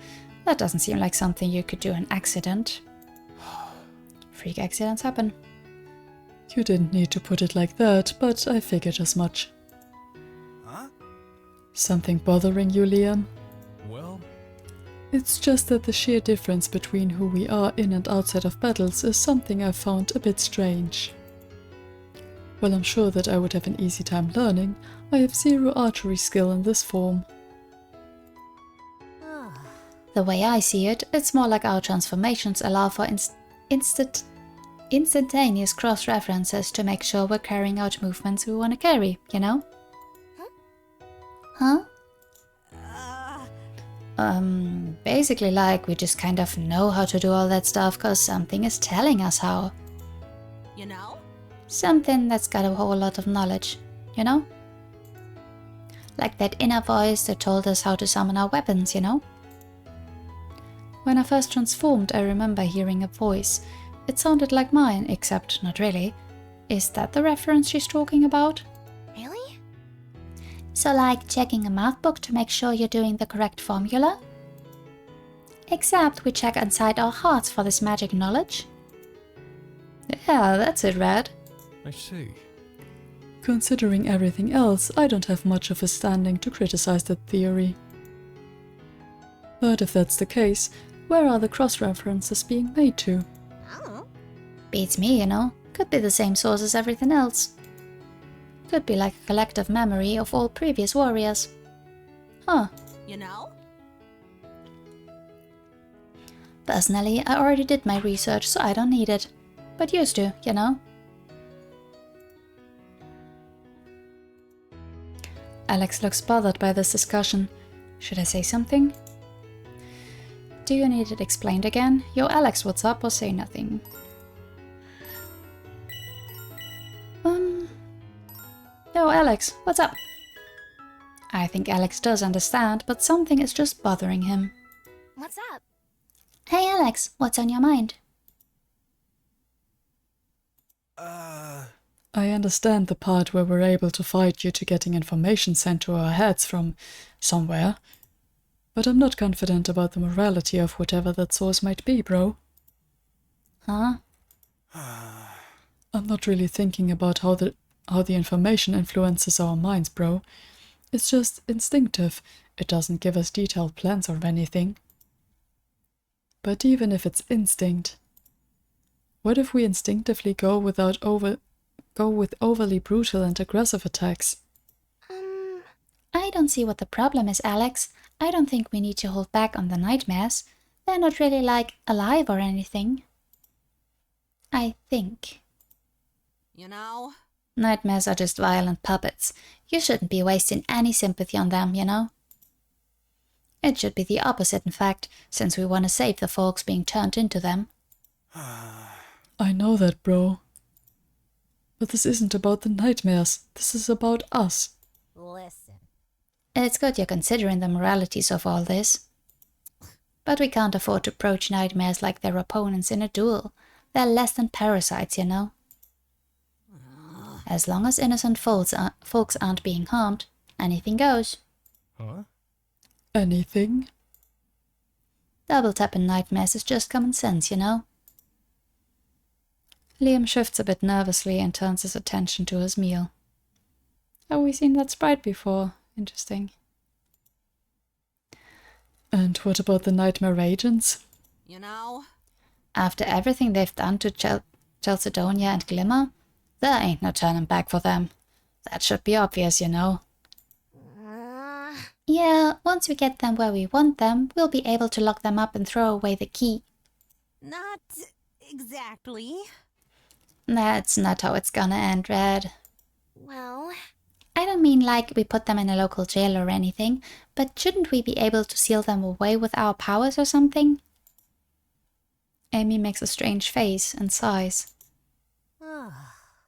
That doesn't seem like something you could do in accident. Freak accidents happen. You didn't need to put it like that, but I figured as much. huh? Something bothering you, Liam? Well, It's just that the sheer difference between who we are in and outside of battles is something I found a bit strange. While I'm sure that I would have an easy time learning, I have 0 archery skill in this form. The way I see it, it's more like our transformations allow for instantaneous cross-references to make sure we're carrying out movements we want to carry, you know? Huh? Basically like we just kind of know how to do all that stuff because something is telling us how. you know? Something that's got a whole lot of knowledge, you know? Like that inner voice that told us how to summon our weapons, you know? When I first transformed, I remember hearing a voice. It sounded like mine, except not really. Is that the reference she's talking about? Really? So like checking a math book to make sure you're doing the correct formula? Except we check inside our hearts for this magic knowledge. Yeah, that's it, Red. I see. Considering everything else, I don't have much of a standing to criticize that theory. But if that's the case, where are the cross-references being made to? Oh. Beats me, you know. Could be the same source as everything else. Could be like a collective memory of all previous warriors. Huh. You know? Personally, I already did my research, so I don't need it. But used to, you know? Alex looks bothered by this discussion. Should I say something? Do you need it explained again? Yo, Alex, what's up? Or say nothing. Yo, Alex, what's up? I think Alex does understand, but something is just bothering him. What's up? Hey Alex, what's on your mind? I understand the part where we're able to fight due to getting information sent to our heads from somewhere. But I'm not confident about the morality of whatever that source might be, bro. Huh? I'm not really thinking about how the information influences our minds, bro. It's just instinctive. It doesn't give us detailed plans or anything. But even if it's instinct, what if we instinctively go with overly brutal and aggressive attacks? I don't see what the problem is, Alex. I don't think we need to hold back on the nightmares. They're not really like alive or anything. I think. You know? Nightmares are just violent puppets. You shouldn't be wasting any sympathy on them, you know? It should be the opposite, in fact, since we want to save the folks being turned into them. I know that, bro. But this isn't about the nightmares. This is about us. Listen. It's good you're considering the moralities of all this. But we can't afford to approach nightmares like their opponents in a duel. They're less than parasites, you know. As long as innocent folks aren't being harmed, anything goes. Huh? Anything? Double tap in nightmares is just common sense, you know. Liam shifts a bit nervously and turns his attention to his meal. Have we seen that sprite before? Interesting. And what about the nightmare agents? You know? After everything they've done to Chalcedonia and Glimmer, there ain't no turning back for them. That should be obvious, you know. Yeah, once we get them where we want them, we'll be able to lock them up and throw away the key. Not exactly. That's not how it's gonna end, Red. Well, I don't mean like we put them in a local jail or anything, but shouldn't we be able to seal them away with our powers or something? Amy makes a strange face and sighs.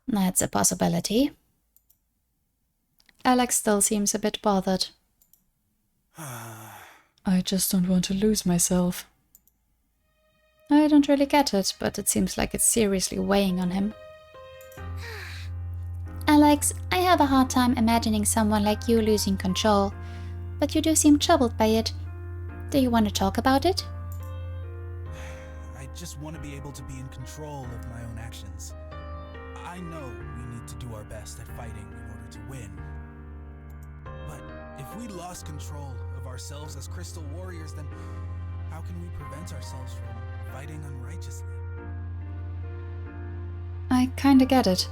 That's a possibility. Alex still seems a bit bothered. I just don't want to lose myself. I don't really get it, but it seems like it's seriously weighing on him. Alex, I have a hard time imagining someone like you losing control, but you do seem troubled by it. Do you want to talk about it? I just want to be able to be in control of my own actions. I know we need to do our best at fighting in order to win. But if we lost control of ourselves as Crystal Warriors, then how can we prevent ourselves from fighting unrighteously? I kinda get it.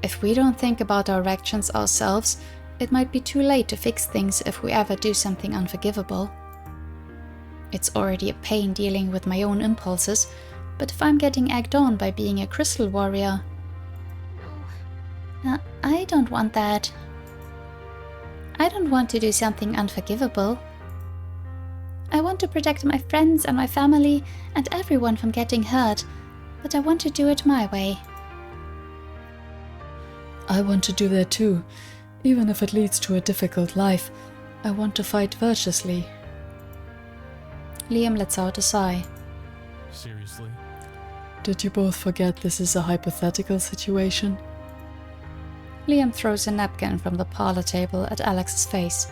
If we don't think about our actions ourselves, it might be too late to fix things if we ever do something unforgivable. It's already a pain dealing with my own impulses, but if I'm getting egged on by being a Crystal Warrior... I don't want that. I don't want to do something unforgivable. I want to protect my friends and my family and everyone from getting hurt, but I want to do it my way. I want to do that too. Even if it leads to a difficult life, I want to fight virtuously. Liam lets out a sigh. Seriously? Did you both forget this is a hypothetical situation? Liam throws a napkin from the parlor table at Alex's face.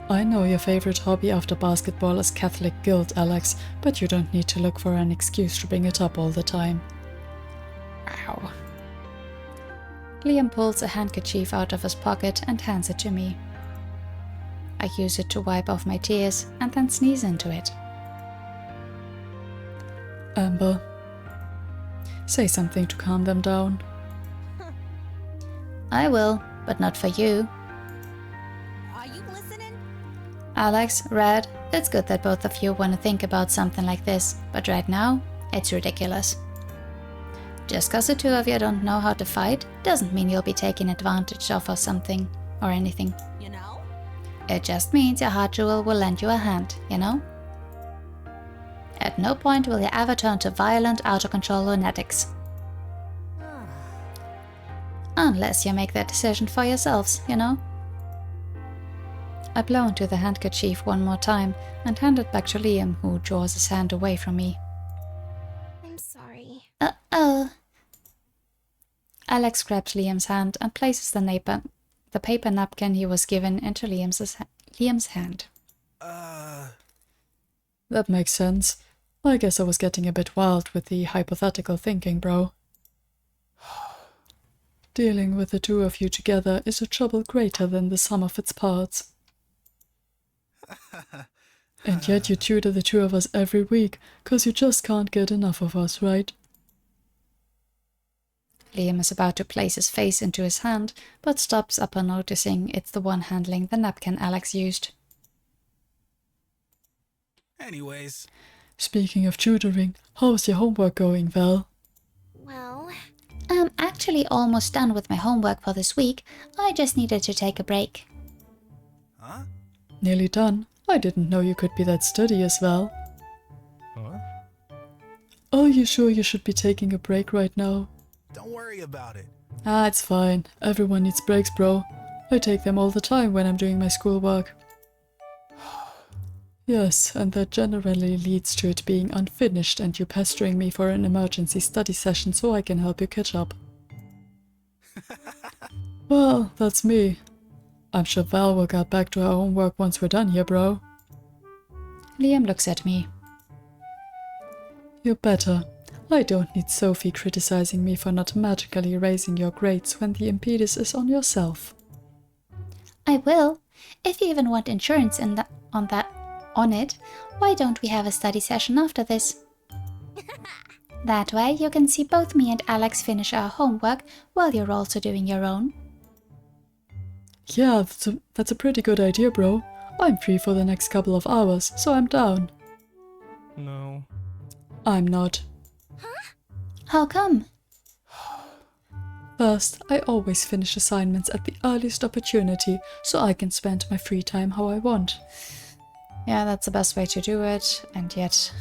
I know your favorite hobby after basketball is Catholic guilt, Alex, but you don't need to look for an excuse to bring it up all the time. Ow. Liam pulls a handkerchief out of his pocket and hands it to me. I use it to wipe off my tears and then sneeze into it. Amber, say something to calm them down. I will, but not for you. Are you listening? Alex, Red, it's good that both of you want to think about something like this, but right now, it's ridiculous. Just cause the two of you don't know how to fight doesn't mean you'll be taken advantage of or something, or anything. You know? It just means your heart jewel will lend you a hand, you know? At no point will you ever turn to violent, out-of-control lunatics. Unless you make that decision for yourselves, you know? I blow into the handkerchief one more time and hand it back to Liam, who draws his hand away from me. I'm sorry. Oh. Alex grabs Liam's hand and places the paper napkin he was given into Liam's hand. That makes sense. I guess I was getting a bit wild with the hypothetical thinking, bro. Dealing with the two of you together is a trouble greater than the sum of its parts. And yet you tutor the two of us every week, 'cause you just can't get enough of us, right? Liam is about to place his face into his hand, but stops upon noticing it's the one handling the napkin Alex used. Anyways, Speaking of tutoring, how's your homework going, Val? Well, I'm actually almost done with my homework for this week. I just needed to take a break. huh? Nearly done. I didn't know you could be that steady as well. Huh? Are you sure you should be taking a break right now? Don't worry about it. Ah, it's fine. Everyone needs breaks, bro. I take them all the time when I'm doing my schoolwork. Yes, and that generally leads to it being unfinished and you pestering me for an emergency study session so I can help you catch up. Well, that's me. I'm sure Val will get back to her homework once we're done here, bro. Liam looks at me. You better. I don't need Sophie criticizing me for not magically raising your grades when the impetus is on yourself. I will. If you even want insurance on it, why don't we have a study session after this? That way you can see both me and Alex finish our homework while you're also doing your own. Yeah, that's a pretty good idea, bro. I'm free for the next couple of hours, so I'm down. No. I'm not. How come? First, I always finish assignments at the earliest opportunity, so I can spend my free time how I want. Yeah, that's the best way to do it, and yet...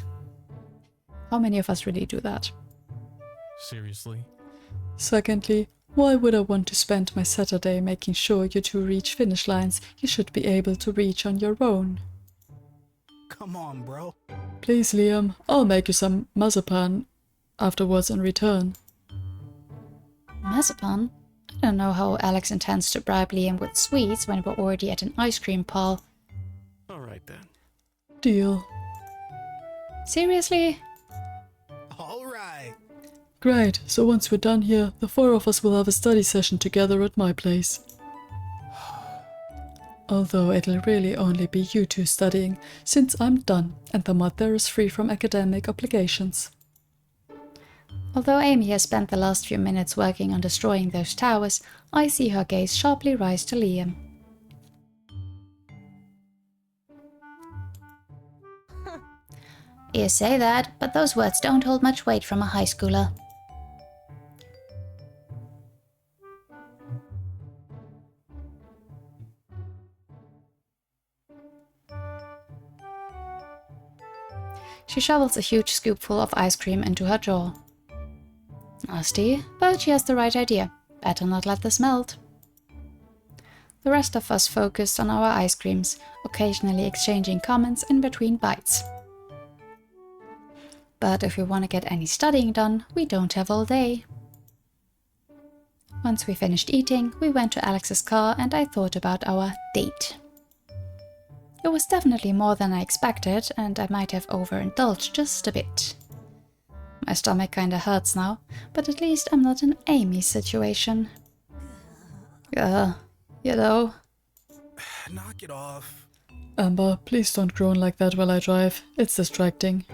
how many of us really do that? Seriously? Secondly, why would I want to spend my Saturday making sure you two reach finish lines you should be able to reach on your own? Come on, bro. Please, Liam, I'll make you some marzipan afterwards in return. Marzipan? I don't know how Alex intends to bribe Liam with sweets when we're already at an ice cream parlor. Alright then. Deal. Seriously? All right. Great, so once we're done here, the four of us will have a study session together at my place. Although it'll really only be you two studying, since I'm done and the mother is free from academic obligations. Although Amy has spent the last few minutes working on destroying those towers, I see her gaze sharply rise to Liam. You say that, but those words don't hold much weight from a high schooler. She shovels a huge scoopful of ice cream into her jaw. Nasty, but she has the right idea. Better not let this melt. The rest of us focused on our ice creams, occasionally exchanging comments in between bites. But if we want to get any studying done, we don't have all day. Once we finished eating, we went to Alex's car and I thought about our date. It was definitely more than I expected, and I might have overindulged just a bit. My stomach kinda hurts now, but at least I'm not in Amy's situation. You know. Knock it off. Amber, please don't groan like that while I drive. It's distracting.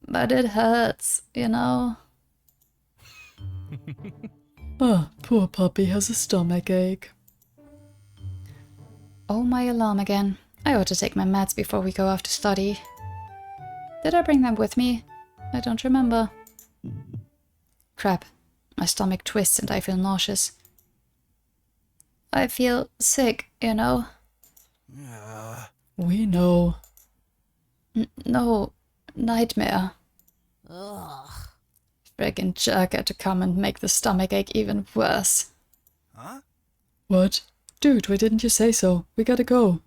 But it hurts, you know. Ah, poor puppy has a stomach ache. Oh, my alarm again. I ought to take my meds before we go off to study. Did I bring them with me? I don't remember. Crap. My stomach twists and I feel nauseous. I feel sick, you know. We know. No, nightmare. Ugh. Friggin' jerk had to come and make the stomachache even worse. Huh? What? Dude, why didn't you say so? We gotta go.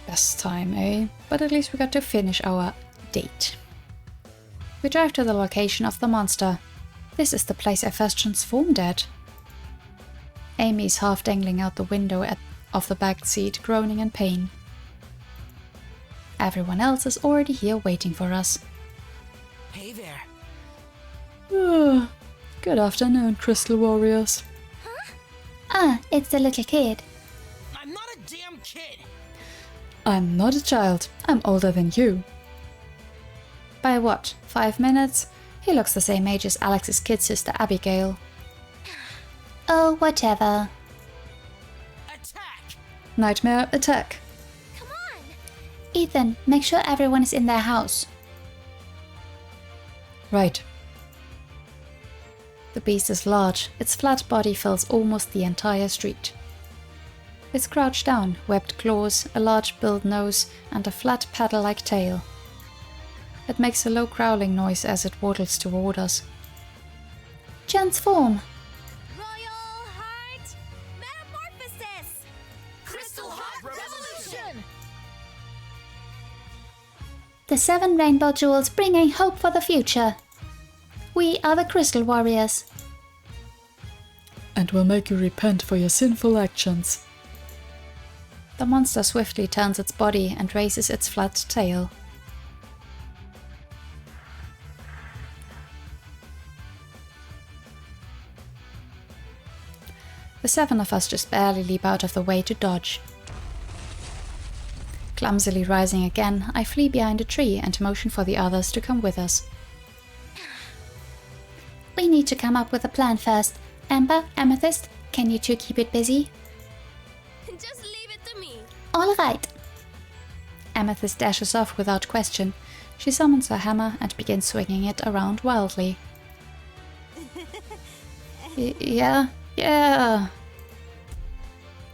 Best time, eh? But at least we got to finish our date. We drive to the location of the monster. This is the place I first transformed at. Amy's half dangling out the window of the back seat, groaning in pain. Everyone else is already here waiting for us. Hey there. Ah, good afternoon, Crystal Warriors. Ah, it's the little kid. I'm not a damn kid. I'm not a child. I'm older than you. By what, 5 minutes? He looks the same age as Alex's kid sister Abigail. Oh, whatever. Attack! Nightmare attack. Come on. Ethan, make sure everyone is in their house. Right. The beast is large. Its flat body fills almost the entire street. It's crouched down, webbed claws, a large billed nose, and a flat paddle-like tail. It makes a low growling noise as it waddles toward us. Transform! Royal Heart Metamorphosis! Crystal Heart Revolution! The 7 rainbow jewels bringing hope for the future. We are the Crystal Warriors. And will make you repent for your sinful actions. The monster swiftly turns its body and raises its flat tail. The 7 of us just barely leap out of the way to dodge. Clumsily rising again, I flee behind a tree and motion for the others to come with us. We need to come up with a plan first. Amber, Amethyst, can you two keep it busy? Just leave it to me. All right. Amethyst dashes off without question. She summons her hammer and begins swinging it around wildly. Yeah.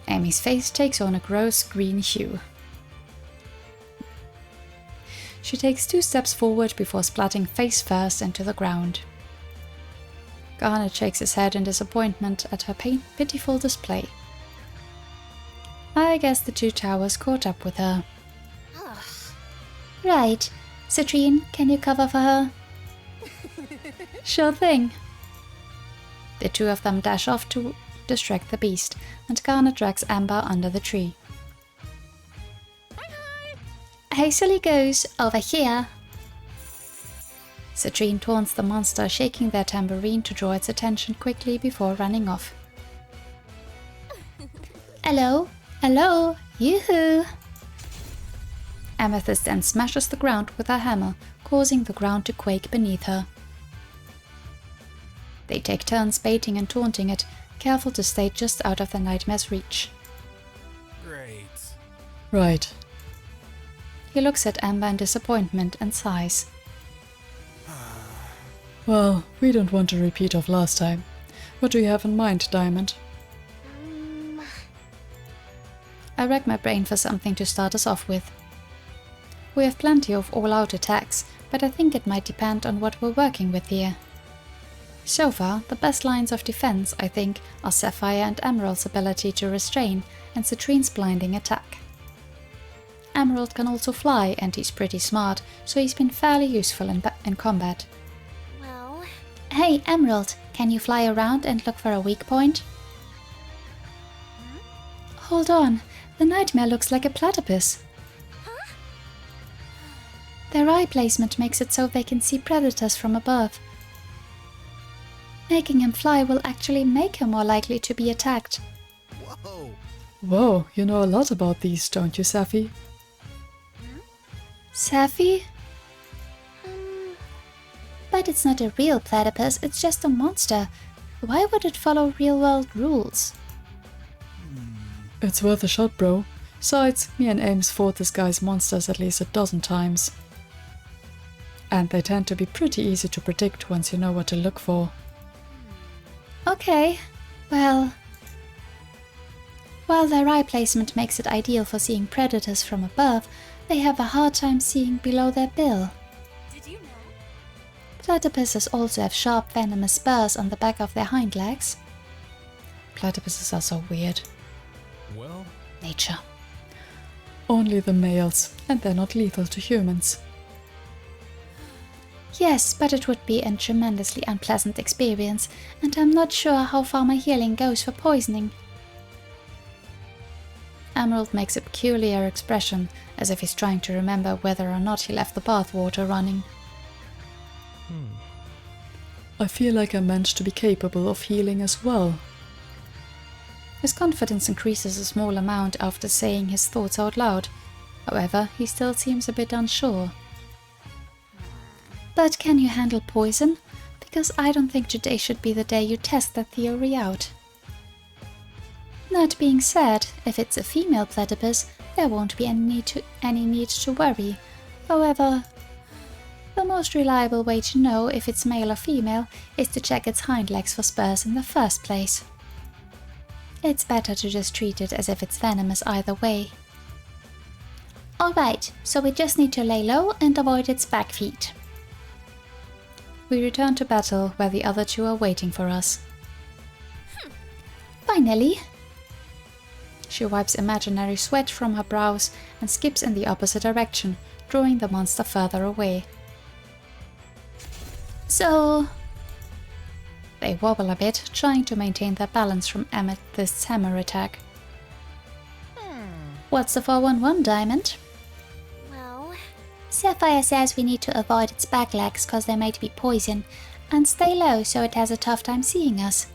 Amy's face takes on a gross green hue. She takes 2 steps forward before splatting face first into the ground. Garnet shakes his head in disappointment at her pitiful display. I guess the 2 towers caught up with her. Right. Citrine, can you cover for her? Sure thing. The 2 of them dash off to distract the beast, and Garnet drags Amber under the tree. Hey, silly goose, over here. Citrine taunts the monster, shaking their tambourine to draw its attention quickly before running off. Hello, hello, yoo-hoo. Amethyst then smashes the ground with her hammer, causing the ground to quake beneath her. They take turns baiting and taunting it, careful to stay just out of the nightmare's reach. Great. Right. He looks at Amber in disappointment and sighs. Well, we don't want a repeat of last time. What do you have in mind, Diamond? I rack my brain for something to start us off with. We have plenty of all-out attacks, but I think it might depend on what we're working with here. So far, the best lines of defense, I think, are Sapphire and Emerald's ability to restrain, and Citrine's blinding attack. Emerald can also fly, and he's pretty smart, so he's been fairly useful in combat. Well, Hey, Emerald, can you fly around and look for a weak point? Hold on, the nightmare looks like a platypus. Their eye placement makes it so they can see predators from above. Making him fly will actually make him more likely to be attacked. Whoa. Whoa, you know a lot about these, don't you, Safi? Safi? But it's not a real platypus, it's just a monster. Why would it follow real-world rules? It's worth a shot, bro. Besides, me and Ames fought this guy's monsters at least 12 times. And they tend to be pretty easy to predict once you know what to look for. Okay, well... While their eye placement makes it ideal for seeing predators from above, they have a hard time seeing below their bill. did you know? Platypuses also have sharp venomous spurs on the back of their hind legs. Platypuses are so weird. Well, Nature. Only the males, and they're not lethal to humans. Yes, but it would be a tremendously unpleasant experience, and I'm not sure how far my healing goes for poisoning. Emerald makes a peculiar expression, as if he's trying to remember whether or not he left the bathwater running. I feel like I'm meant to be capable of healing as well. His confidence increases a small amount after saying his thoughts out loud. However, he still seems a bit unsure. But can you handle poison? Because I don't think today should be the day you test that theory out. That being said, if it's a female platypus, there won't be any need to worry. However, the most reliable way to know if it's male or female is to check its hind legs for spurs in the first place. It's better to just treat it as if it's venomous either way. Alright, so we just need to lay low and avoid its back feet. We return to battle where the other two are waiting for us. Finally! She wipes imaginary sweat from her brows and skips in the opposite direction, drawing the monster further away. So... They wobble a bit, trying to maintain their balance from Amethyst's hammer attack. what's the 411, Diamond? Well, Sapphire says we need to avoid its back legs cause they might be poison, and stay low so it has a tough time seeing us.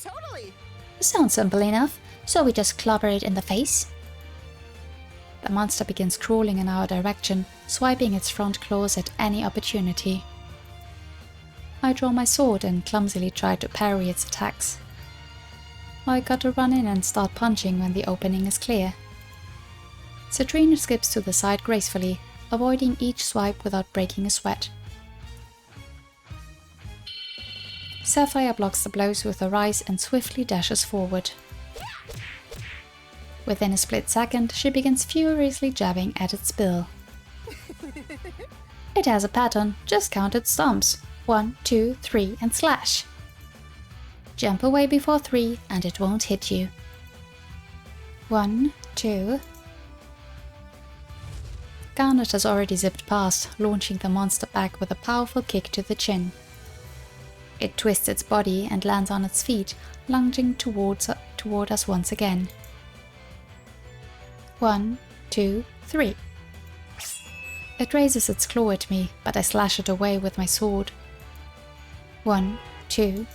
Totally. Sounds simple enough, so we just clobber it in the face. The monster begins crawling in our direction, swiping its front claws at any opportunity. I draw my sword and clumsily try to parry its attacks. I gotta run in and start punching when the opening is clear. Citrine skips to the side gracefully, avoiding each swipe without breaking a sweat. Sapphire blocks the blows with her rise and swiftly dashes forward. Within a split second, she begins furiously jabbing at its bill. It has a pattern, just count its stomps. 1, 2, 3 and slash. Jump away before 3 and it won't hit you. 1, 2... Garnet has already zipped past, launching the monster back with a powerful kick to the chin. It twists its body and lands on its feet, lunging toward us once again. 1, 2, 3. It raises its claw at me, but I slash it away with my sword. 1, 2.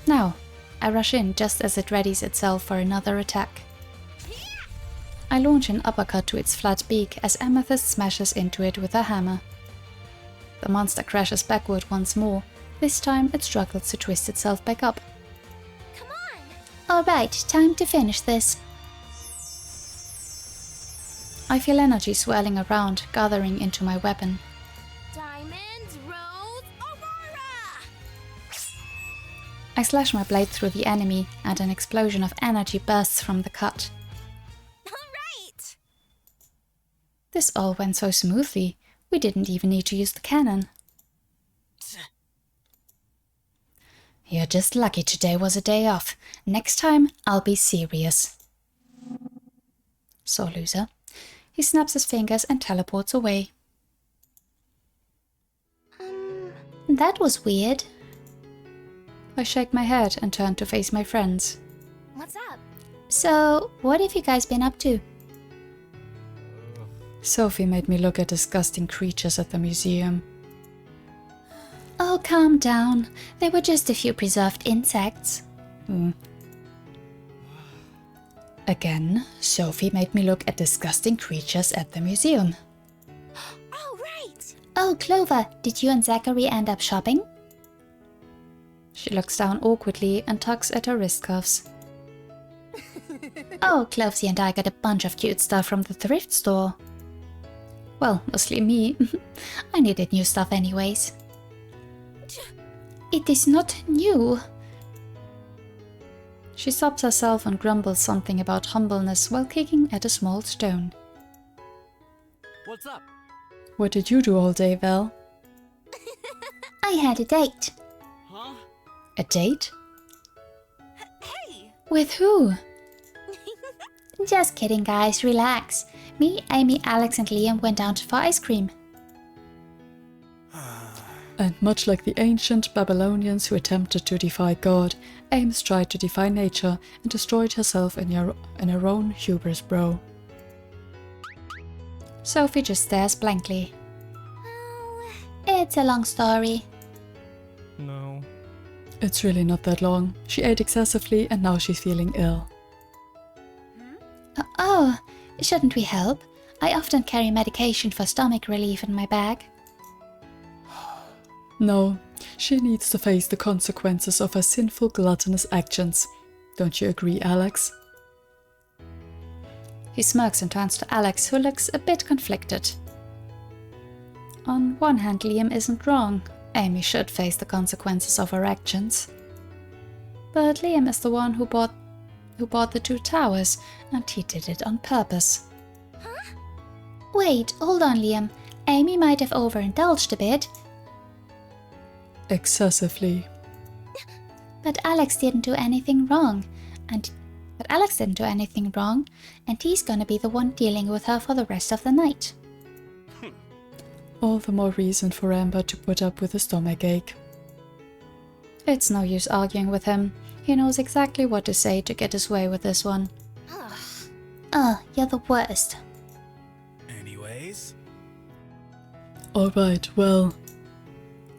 Now, I rush in just as it readies itself for another attack. I launch an uppercut to its flat beak as Amethyst smashes into it with her hammer. The monster crashes backward once more. This time it struggles to twist itself back up. come on! Alright, time to finish this. I feel energy swirling around, gathering into my weapon. Diamond, Rose, Aurora! I slash my blade through the enemy, and an explosion of energy bursts from the cut. Alright! This all went so smoothly, we didn't even need to use the cannon. You're just lucky today was a day off. Next time, I'll be serious. Sore loser. He snaps his fingers and teleports away. That was weird. I shake my head and turn to face my friends. What's up? So, what have you guys been up to? Sophie made me look at disgusting creatures at the museum. Oh, calm down. They were just a few preserved insects. Again, Sophie made me look at disgusting creatures at the museum. Oh, right! Oh, Clover, did you and Zachary end up shopping? She looks down awkwardly and tugs at her wrist cuffs. Oh, Clovesy and I got a bunch of cute stuff from the thrift store. Well, mostly me. I needed new stuff anyways. It is not new. She stops herself and grumbles something about humbleness while kicking at a small stone. What's up? What did you do all day, Val? I had a date. Huh? A date? Hey! With who? Just kidding, guys, relax. Me, Amy, Alex and Liam went down for ice cream. And much like the ancient Babylonians who attempted to defy God, Ames tried to defy nature and destroyed herself in her own hubris, bro. Sophie just stares blankly. It's a long story. No. It's really not that long. She ate excessively and now she's feeling ill. Oh, shouldn't we help? I often carry medication for stomach relief in my bag. No, she needs to face the consequences of her sinful, gluttonous actions. Don't you agree, Alex? He smirks and turns to Alex, who looks a bit conflicted. On one hand, Liam isn't wrong. Amy should face the consequences of her actions. But Liam is the one who bought who bought the 2 towers, and he did it on purpose. Wait, hold on, Liam. Amy might have overindulged a bit, Excessively. but Alex didn't do anything wrong. And he's gonna be the one dealing with her for the rest of the night. All the more reason for Amber to put up with a stomachache. It's no use arguing with him. He knows exactly what to say to get his way with this one. Ugh, you're the worst. Anyways, Alright, well.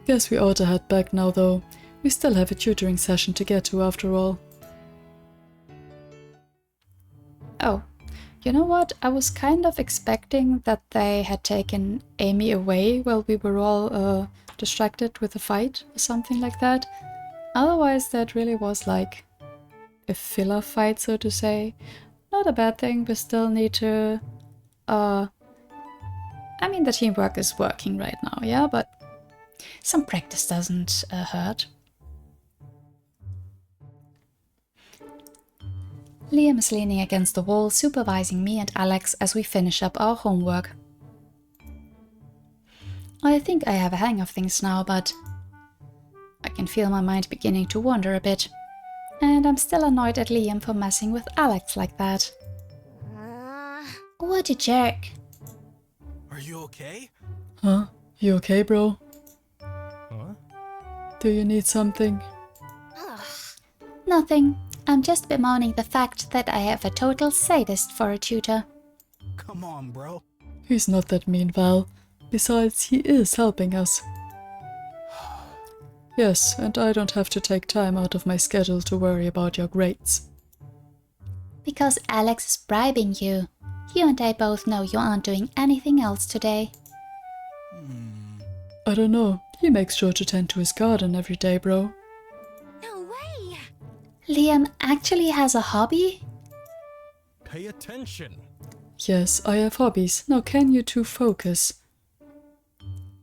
Guess we ought to head back now though. We still have a tutoring session to get to after all. Oh, you know what? I was kind of expecting that they had taken Amy away while we were all distracted with a fight or something like that. Otherwise, that really was like a filler fight, so to say. Not a bad thing, we still need to... I mean, the teamwork is working right now, yeah? But some practice doesn't hurt. Liam is leaning against the wall, supervising me and Alex as we finish up our homework. I think I have a hang of things now, but I can feel my mind beginning to wander a bit. And I'm still annoyed at Liam for messing with Alex like that. What a jerk. are you okay? Huh? You okay, bro? Huh? Do you need something? Nothing. I'm just bemoaning the fact that I have a total sadist for a tutor. Come on, bro. He's not that mean, Val. Besides, he is helping us. Yes, and I don't have to take time out of my schedule to worry about your grades. Because Alex is bribing you. You and I both know you aren't doing anything else today. I don't know. He makes sure to tend to his garden every day, bro. No way! Liam actually has a hobby? Pay attention. Yes, I have hobbies. Now can you two focus?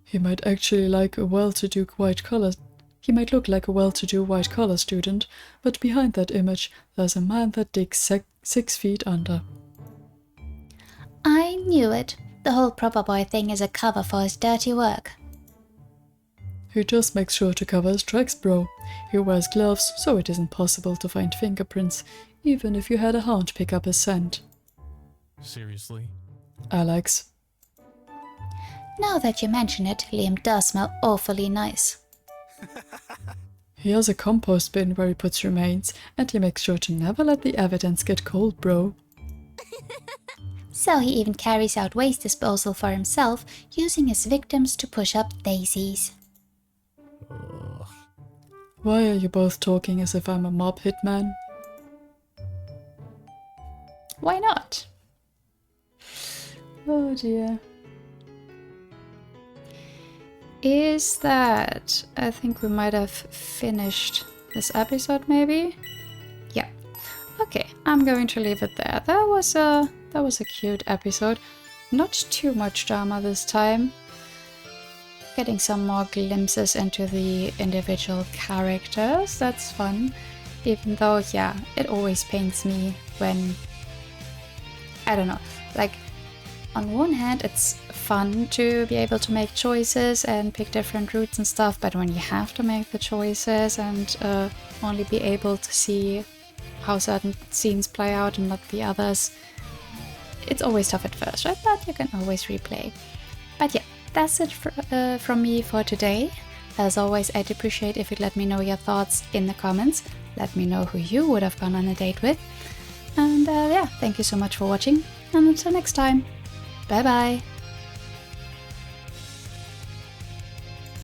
He might actually like a well-to-do white-collar... He might look like a well-to-do white-collar student, but behind that image there's a man that digs 6 feet under. I knew it. The whole proper boy thing is a cover for his dirty work. He just makes sure to cover his tracks, bro. He wears gloves, so it isn't possible to find fingerprints, even if you had a hound pick up his scent. Seriously? Alex. Now that you mention it, Liam does smell awfully nice. He has a compost bin where he puts remains, and he makes sure to never let the evidence get cold, bro. So he even carries out waste disposal for himself, using his victims to push up daisies. Ugh. Why are you both talking as if I'm a mob hitman? Why not? Oh dear. Is that... I think we might have finished this episode, maybe? Yeah. Okay, I'm going to leave it there. That was a cute episode. Not too much drama this time. Getting some more glimpses into the individual characters. That's fun. Even though, yeah, it always pains me when... I don't know. Like, on one hand, it's fun to be able to make choices and pick different routes and stuff, but when you have to make the choices and only be able to see how certain scenes play out and not the others, it's always tough at first, right? But you can always replay. But yeah, that's it from me for today. As always, I'd appreciate if you'd let me know your thoughts in the comments. Let me know who you would have gone on a date with. And yeah, thank you so much for watching, and until next time, bye bye!